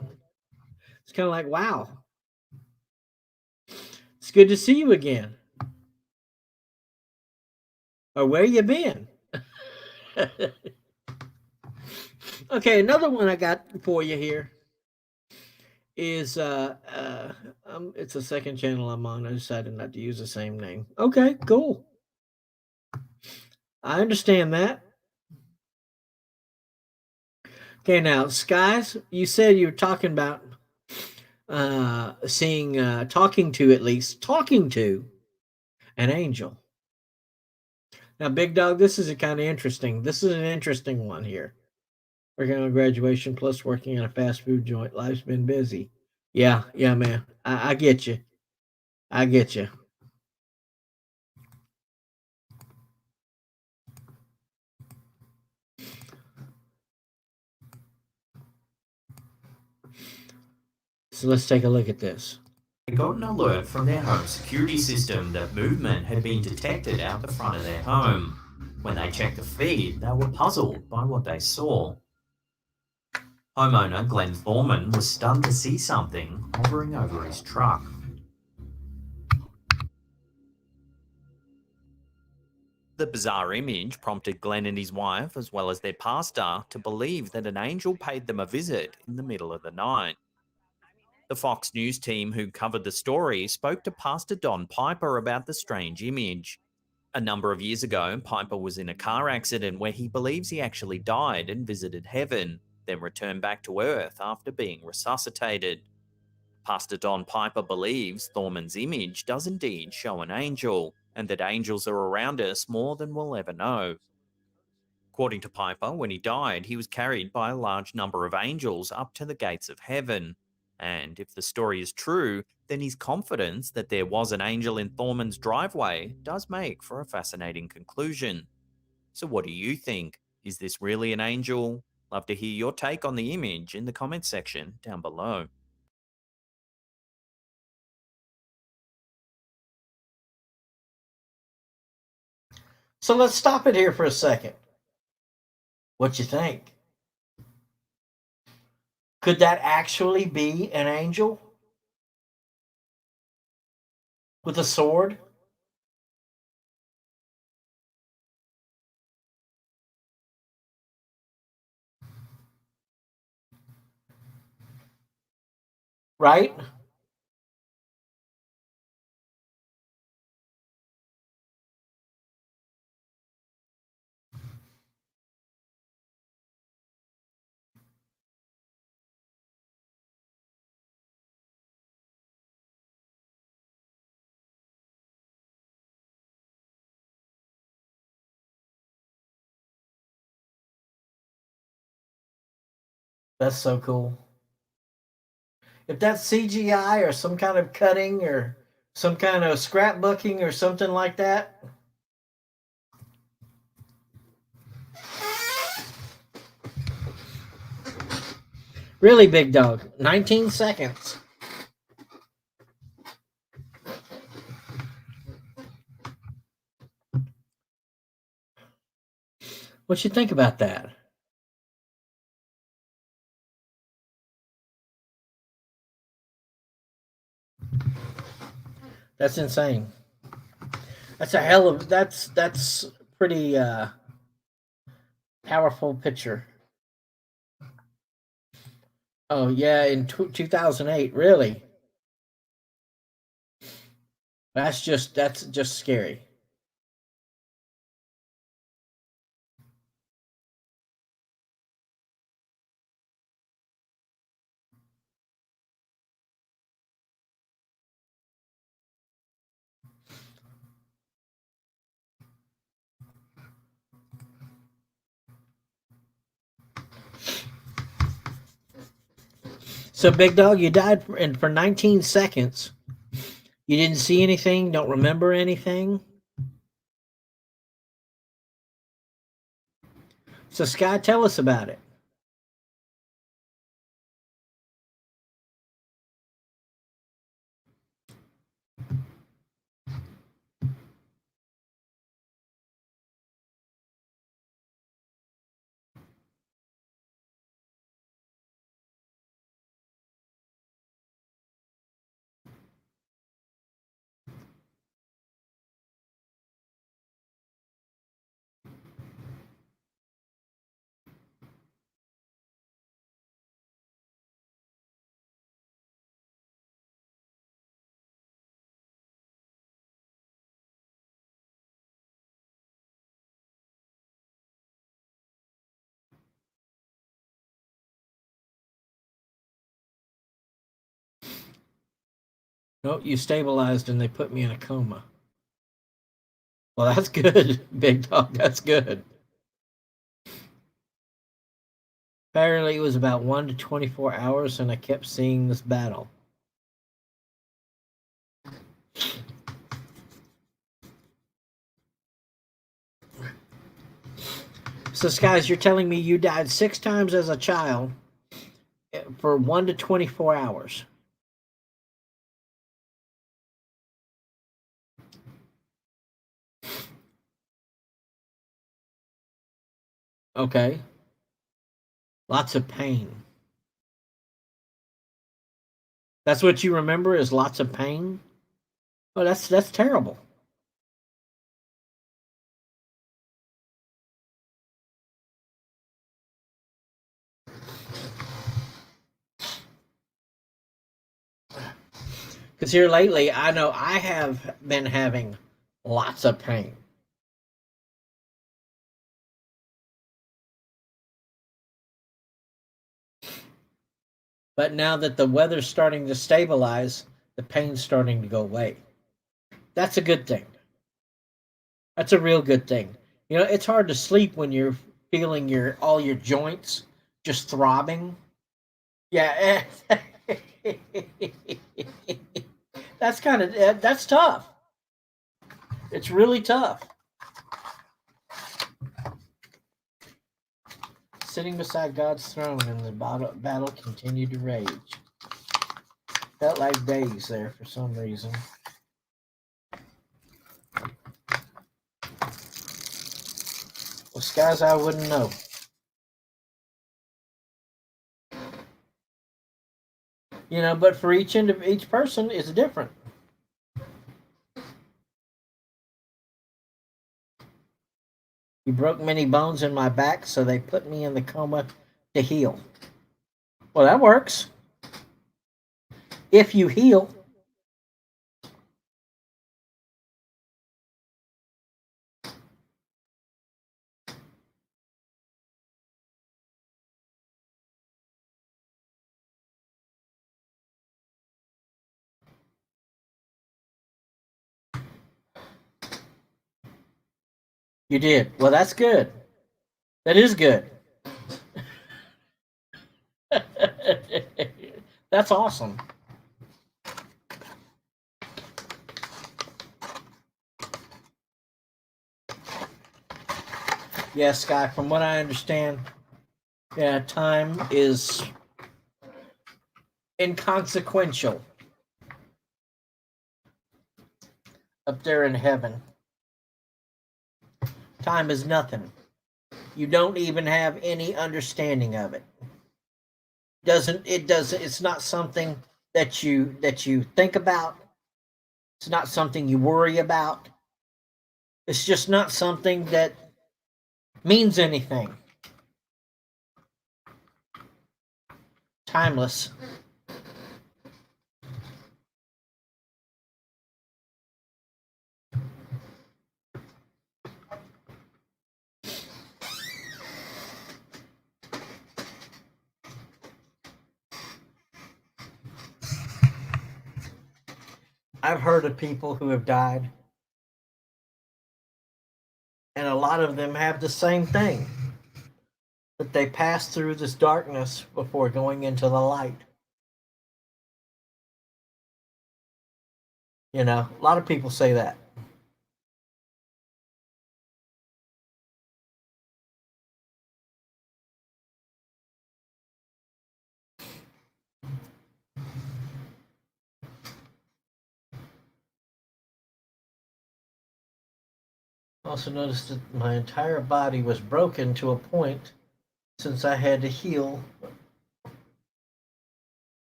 it's kind of like, wow. It's good to see you again. Or where you been? Okay, another one I got for you here is it's a second channel I'm on. I decided not to use the same name. Okay, cool. I understand that. Okay, now Skies, you said you were talking about seeing talking to an angel. Now, Big Dog, this is a kind of interesting. This is an interesting one here. Working on graduation plus working in a fast food joint. Life's been busy. Yeah, man. I get you. I get you. So let's take a look at this. They got an alert from their home security system that movement had been detected out the front of their home. When they checked the feed, they were puzzled by what they saw. Homeowner Glenn Thorman was stunned to see something hovering over his truck. The bizarre image prompted Glenn and his wife, as well as their pastor, to believe that an angel paid them a visit in the middle of the night. The Fox News team who covered the story spoke to Pastor Don Piper about the strange image. A number of years ago, Piper was in a car accident where he believes he actually died and visited heaven, then returned back to earth after being resuscitated. Pastor Don Piper believes Thorman's image does indeed show an angel, and that angels are around us more than we'll ever know. According to Piper, when he died, he was carried by a large number of angels up to the gates of heaven. And if the story is true, then his confidence that there was an angel in Thorman's driveway does make for a fascinating conclusion. So what do you think? Is this really an angel? Love to hear your take on the image in the comments section down below. So let's stop it here for a second. What you think? Could that actually be an angel with a sword? Right? That's so cool. If that's CGI or some kind of cutting or some kind of scrapbooking or something like that. Really, Big Dog. 19 seconds. What you think about that? That's insane. That's a hell of that's pretty powerful picture. Oh yeah, in 2008, really. That's just scary. So Big Dog, you died for 19 seconds. You didn't see anything, don't remember anything. So Sky, tell us about it. No, you stabilized and they put me in a coma. Well, that's good, Big Dog. That's good. Apparently, it was about 1 to 24 hours, and I kept seeing this battle. So, guys, you're telling me you died 6 times as a child for 1 to 24 hours. Okay. Lots of pain. That's what you remember is lots of pain? Oh, that's terrible. Because here lately, I know I have been having lots of pain. But now that the weather's starting to stabilize, the pain's starting to go away. That's a good thing. That's a real good thing. You know, it's hard to sleep when you're feeling all your joints just throbbing. Yeah. That's tough. It's really tough. Sitting beside God's throne and the battle continued to rage. Felt like days there for some reason. Well, skies, I wouldn't know. You know, but for each person, it's different. You broke many bones in my back, so they put me in the coma to heal. Well, that works. If you heal. You did. Well, that's good. That is good. That's awesome. Yeah, Sky, from what I understand, yeah, time is inconsequential up there in heaven. Time is nothing. You don't even have any understanding of it. It's not something that you think about. It's not something you worry about. It's just not something that means anything. Timeless. I've heard of people who have died, and a lot of them have the same thing, that they pass through this darkness before going into the light. You know, a lot of people say that. Also noticed that my entire body was broken to a point since I had to heal.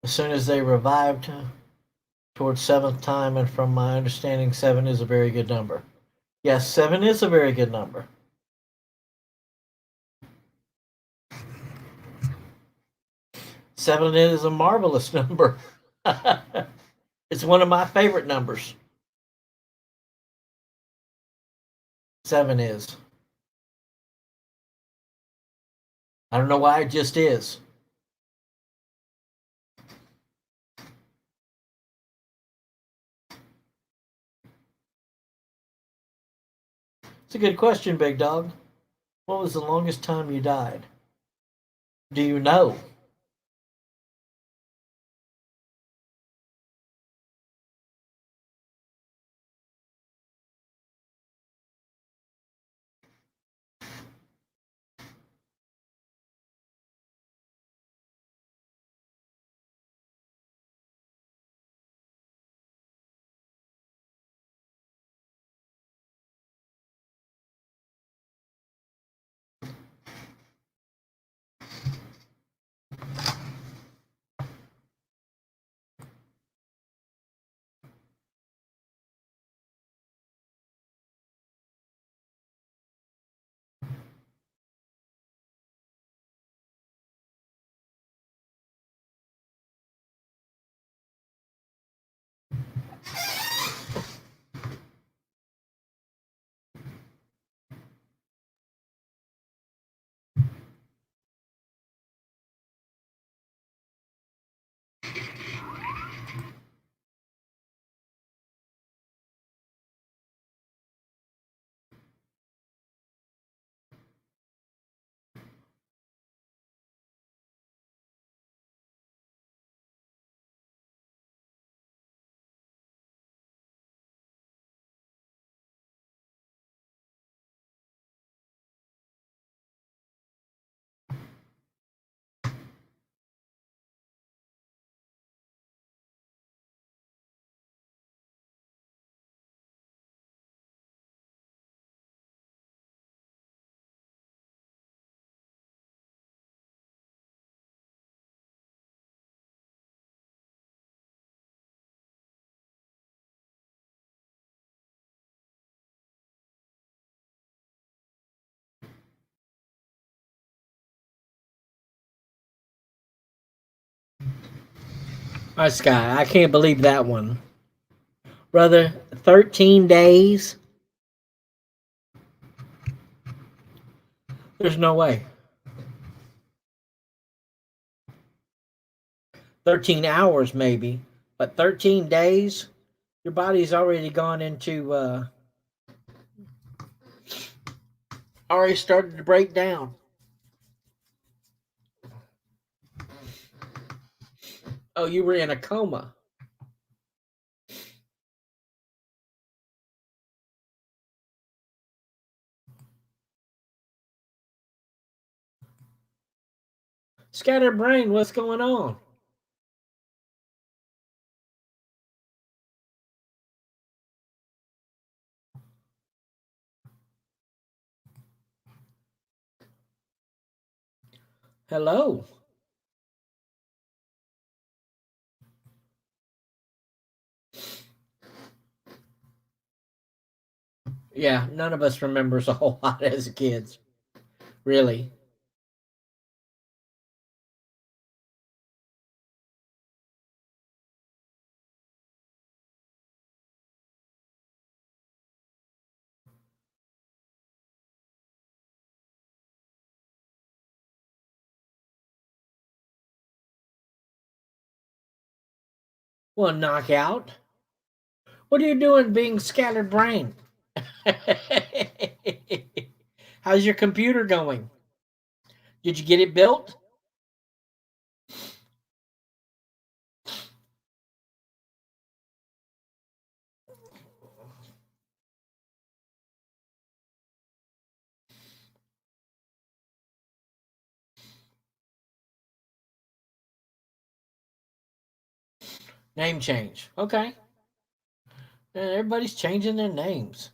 As soon as they revived towards seventh time, and from my understanding, 7 is a very good number. Yes, 7 is a very good number. Seven is a marvelous number. It's one of my favorite numbers. 7 is. I don't know why, it just is. It's a good question, Big Dog. What was the longest time you died? Do you know? My Sky, I can't believe that one. Brother, 13 days? There's no way. 13 hours maybe, but 13 days? Your body's already gone into already started to break down. Oh, you were in a coma. Scattered brain, what's going on? Hello. Yeah, none of us remembers a whole lot as kids. Really. Well, knockout. What are you doing being scattered brain? How's your computer going? Did you get it built? Name change. Okay. Everybody's changing their names.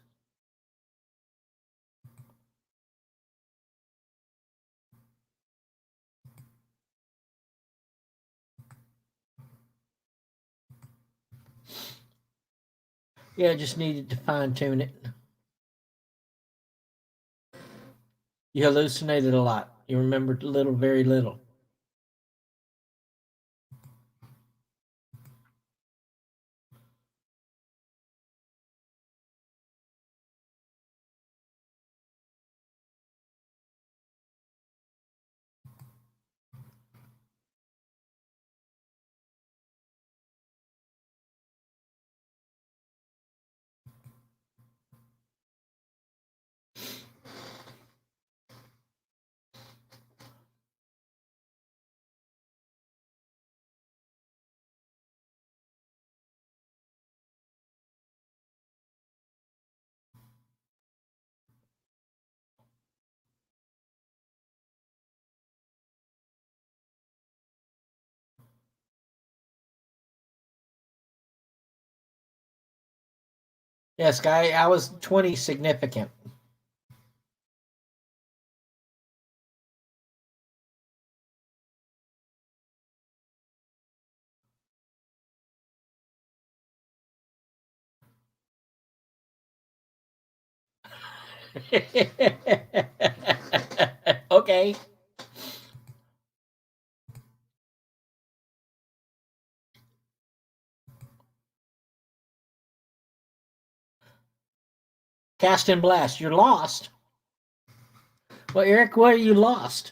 Yeah, just needed to fine tune it. You hallucinated a lot. You remembered little, very little. Yes, guy, I was 20 significant. Okay. Cast and blast. You're lost. Well, Eric, where are you lost?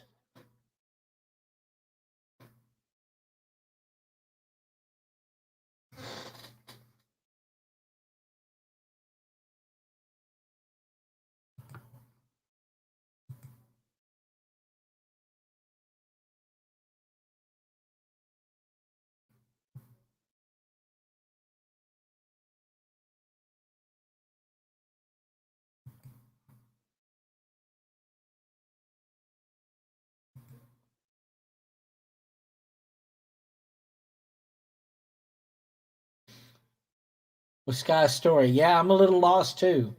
With Sky's story. Yeah, I'm a little lost too.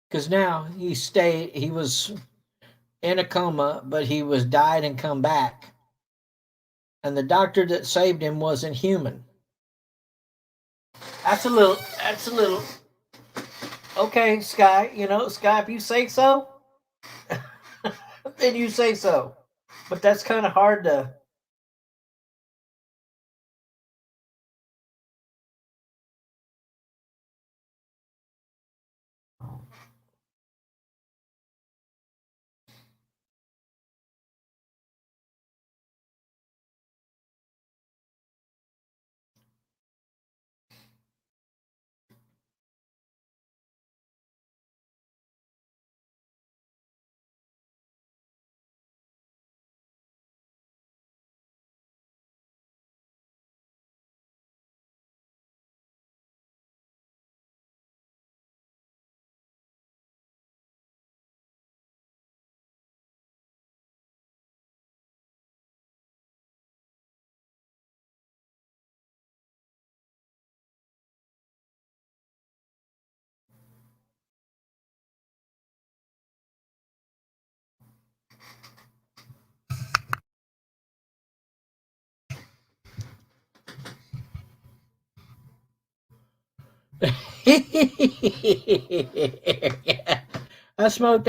Because now he was in a coma, but he was died and come back. And the doctor that saved him wasn't human. That's a little, okay, Sky, Sky, if you say so, then you say so. But that's kind of hard to. Yeah, I smoked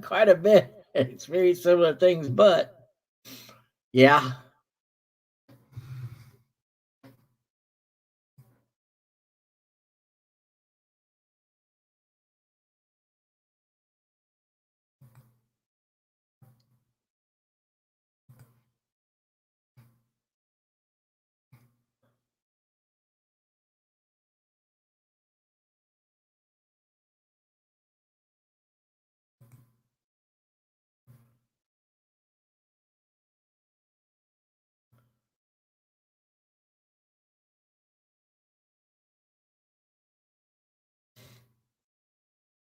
quite a bit. It's very similar things, but yeah.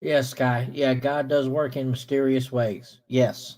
Yes, Sky. Yeah, God does work in mysterious ways. Yes.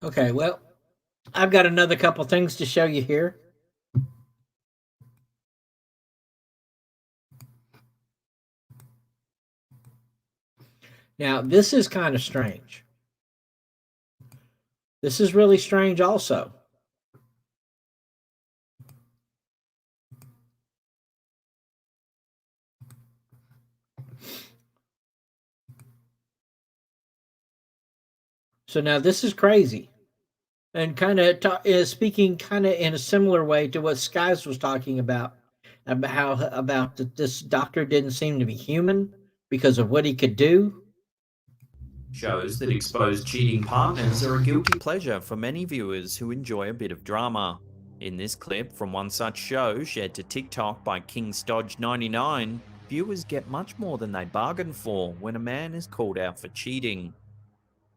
Okay, well, I've got another couple things to show you here. Now, this is kind of strange. This is really strange also. So now this is crazy. And kind of is speaking kind of in a similar way to what Skies was talking about how about that this doctor didn't seem to be human because of what he could do. Shows that expose cheating partners are a guilty pleasure for many viewers who enjoy a bit of drama. In this clip from one such show shared to TikTok by KingStodge99, viewers get much more than they bargained for when a man is called out for cheating.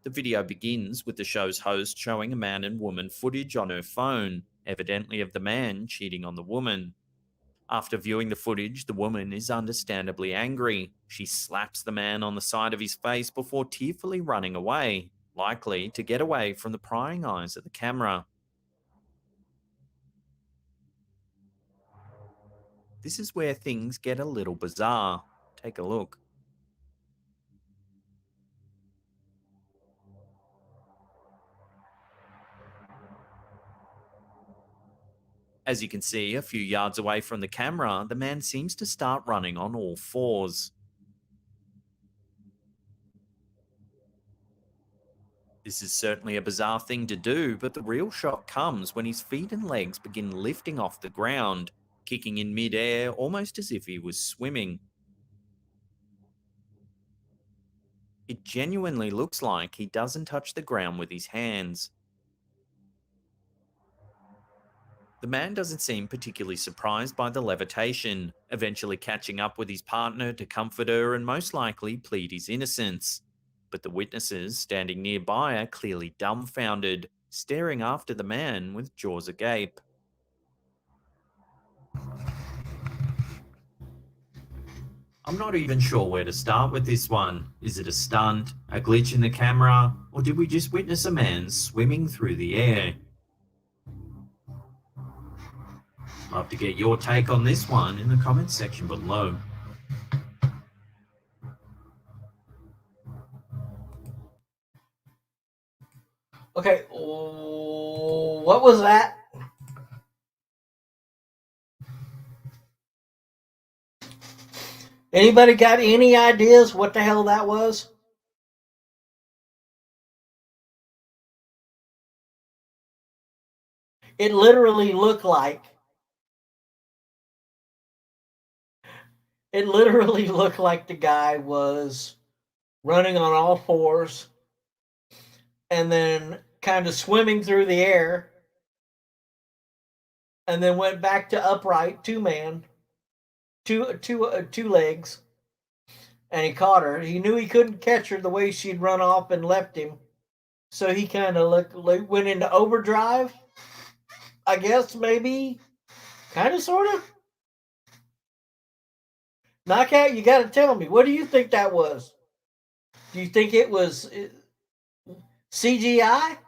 The video begins with the show's host showing a man and woman footage on her phone, evidently of the man cheating on the woman. After viewing the footage, the woman is understandably angry. She slaps the man on the side of his face before tearfully running away, likely to get away from the prying eyes of the camera. This is where things get a little bizarre. Take a look. As you can see, a few yards away from the camera, the man seems to start running on all fours. This is certainly a bizarre thing to do, but the real shock comes when his feet and legs begin lifting off the ground, kicking in mid-air almost as if he was swimming. It genuinely looks like he doesn't touch the ground with his hands. The man doesn't seem particularly surprised by the levitation, eventually catching up with his partner to comfort her and most likely plead his innocence. But the witnesses standing nearby are clearly dumbfounded, staring after the man with jaws agape. I'm not even sure where to start with this one. Is it a stunt, a glitch in the camera, or did we just witness a man swimming through the air? Love to get your take on this one in the comments section below. Okay, what was that? Anybody got any ideas what the hell that was? It literally looked like the guy was running on all fours and then kind of swimming through the air and then went back to upright two legs, and he caught her. He knew he couldn't catch her the way she'd run off and left him, So he kind of went into overdrive, I guess, maybe, kind of, sort of. Knockout, you got to tell me, what do you think that was? Do you think it was CGI?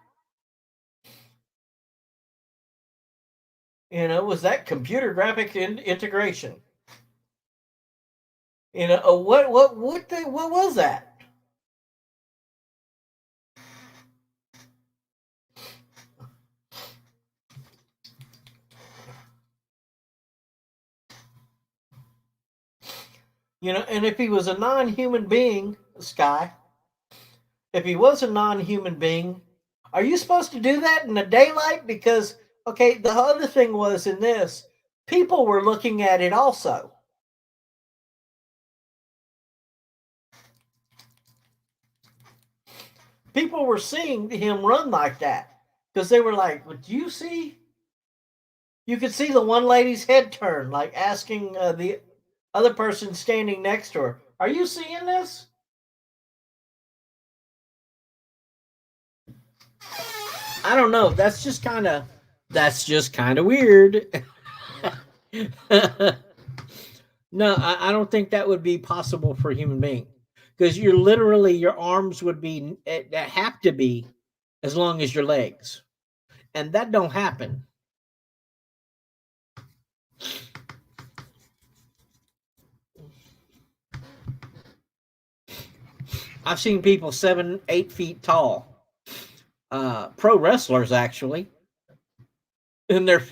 Was that computer graphic integration? What was that? And if he was a non-human being, Sky, if he was a non-human being, are you supposed to do that in the daylight? Because, okay, the other thing was in this, people were looking at it also. People were seeing him run like that because they were like, "What do you see?" You could see the one lady's head turn, like asking the other person standing next to her, "Are you seeing this?" I don't know. That's just kind of weird. No, I don't think that would be possible for a human being because you're literally your arms would be that have to be as long as your legs, and that don't happen. I've seen people 7, 8 feet tall, pro wrestlers actually, and their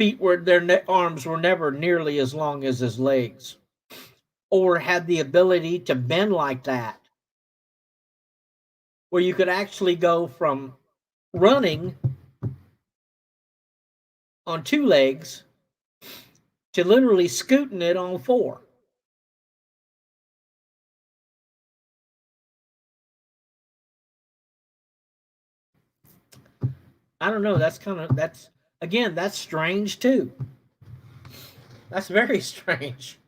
arms were never nearly as long as his legs, or had the ability to bend like that, where you could actually go from running on 2 legs to literally scooting it on 4. I don't know. That's again, that's strange too. That's very strange.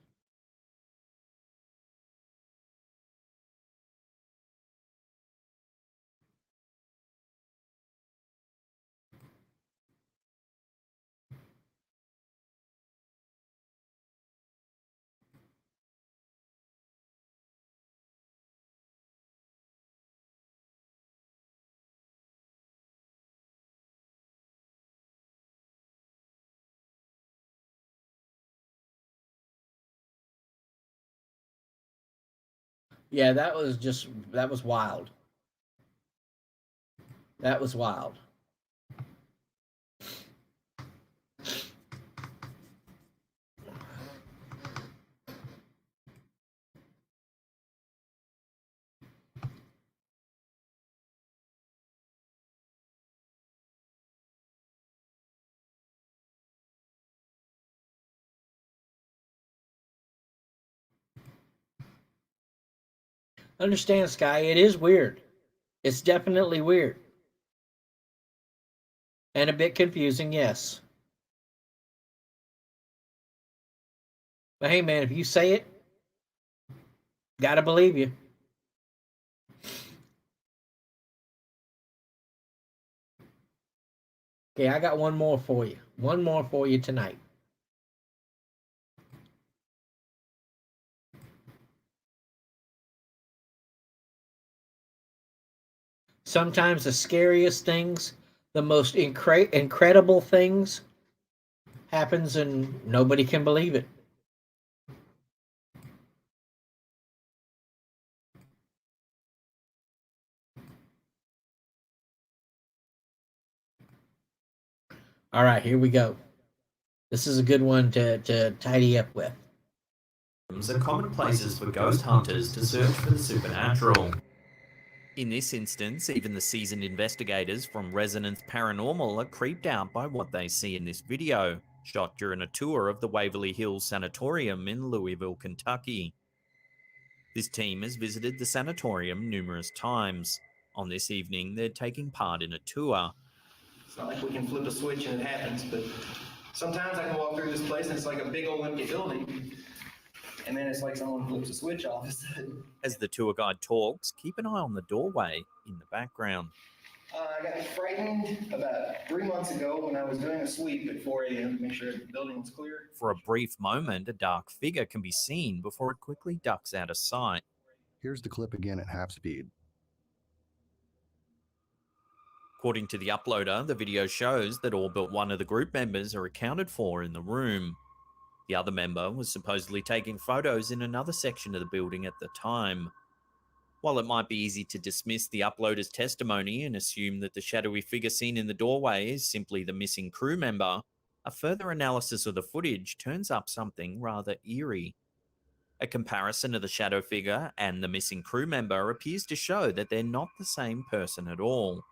Yeah, that was wild. That was wild. Understand, Sky, it is weird. It's definitely weird. And a bit confusing, yes. But hey, man, if you say it, gotta believe you. Okay, I got one more for you. One more for you tonight. Sometimes the scariest things, the most incredible things happens and nobody can believe it. All right, here we go. This is a good one to tidy up with. Are common places for ghost hunters to search for the supernatural. In this instance, even the seasoned investigators from Resonance Paranormal are creeped out by what they see in this video, shot during a tour of the Waverly Hills Sanatorium in Louisville, Kentucky. This team has visited the sanatorium numerous times. On this evening, they're taking part in a tour. It's not like we can flip a switch and it happens, but sometimes I can walk through this place and it's like a big old empty building. And then it's like someone flips a switch all of a sudden. As the tour guide talks, keep an eye on the doorway in the background. I got frightened about 3 months ago when I was doing a sweep at 4 a.m. to make sure the building was clear. For a brief moment, a dark figure can be seen before it quickly ducks out of sight. Here's the clip again at half speed. According to the uploader, the video shows that all but one of the group members are accounted for in the room. The other member was supposedly taking photos in another section of the building at the time. While it might be easy to dismiss the uploader's testimony and assume that the shadowy figure seen in the doorway is simply the missing crew member, a further analysis of the footage turns up something rather eerie. A comparison of the shadow figure and the missing crew member appears to show that they're not the same person at all.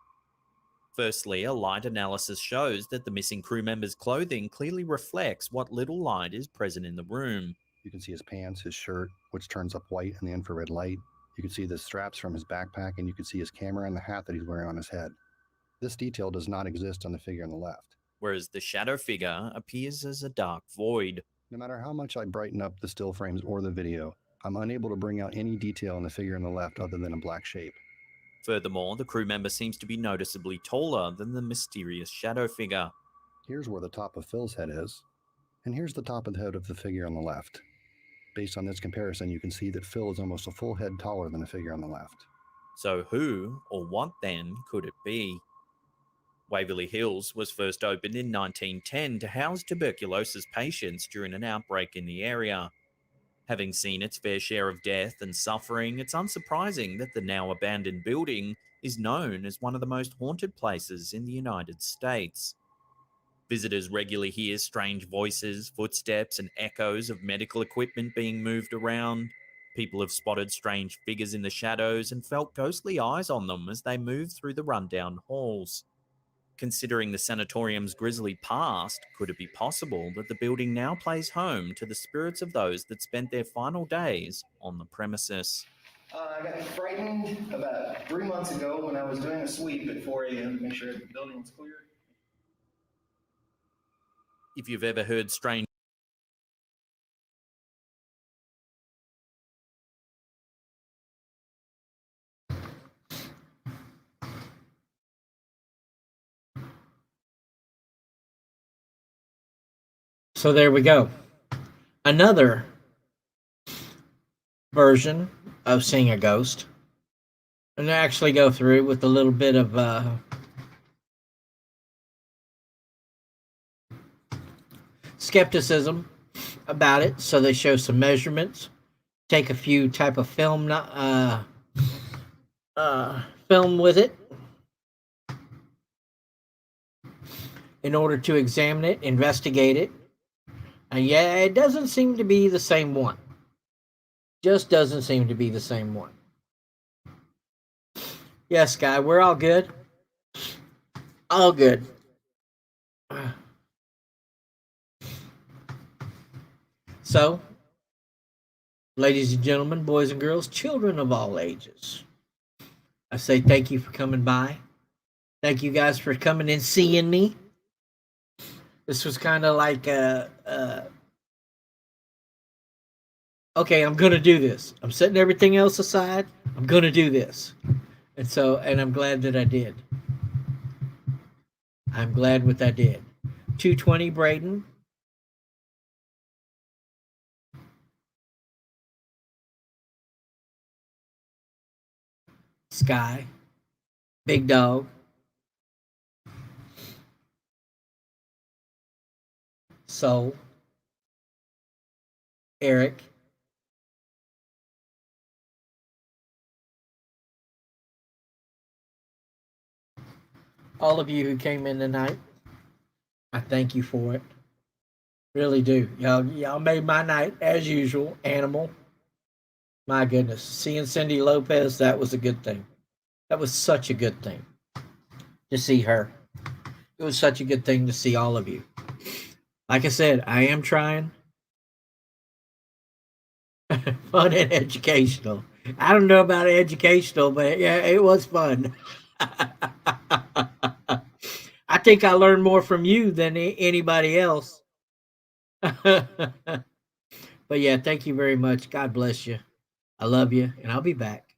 Firstly, a light analysis shows that the missing crew member's clothing clearly reflects what little light is present in the room. You can see his pants, his shirt, which turns up white in the infrared light. You can see the straps from his backpack, and you can see his camera and the hat that he's wearing on his head. This detail does not exist on the figure on the left. Whereas the shadow figure appears as a dark void. No matter how much I brighten up the still frames or the video, I'm unable to bring out any detail in the figure on the left other than a black shape. Furthermore, the crew member seems to be noticeably taller than the mysterious shadow figure. Here's where the top of Phil's head is, and here's the top of the head of the figure on the left. Based on this comparison, you can see that Phil is almost a full head taller than the figure on the left. So who or what then could it be? Waverly Hills was first opened in 1910 to house tuberculosis patients during an outbreak in the area. Having seen its fair share of death and suffering, it's unsurprising that the now abandoned building is known as one of the most haunted places in the United States. Visitors regularly hear strange voices, footsteps, and echoes of medical equipment being moved around. People have spotted strange figures in the shadows and felt ghostly eyes on them as they move through the rundown halls. Considering the sanatorium's grisly past, could it be possible that the building now plays home to the spirits of those that spent their final days on the premises? I got frightened about 3 months ago when I was doing a sweep at 4 a.m. to make sure the building was clear. If you've ever heard strange So there we go. Another version of seeing a ghost. And I actually go through it with a little bit of skepticism about it. So they show some measurements, take a few type of film film with it in order to examine it, investigate it. And yeah, it doesn't seem to be the same one. Just doesn't seem to be the same one. Yes, Guy, we're all good. All good. So, ladies and gentlemen, boys and girls, children of all ages, I say thank you for coming by. Thank you guys for coming and seeing me. This was kind of like okay, I'm going to do this. I'm setting everything else aside. I'm going to do this. And I'm glad that I did. I'm glad what I did. 220 Braden. Sky. Big Dog. Soul. Eric. All of you who came in tonight, I thank you for it. Really do. Y'all made my night as usual. Animal. My goodness. Seeing Cindy Lopez, that was a good thing. That was such a good thing to see her. It was such a good thing to see all of you. Like I said, I am trying. Fun and educational. I don't know about educational, but yeah, it was fun. I think I learned more from you than anybody else. But yeah, thank you very much. God bless you. I love you, and I'll be back.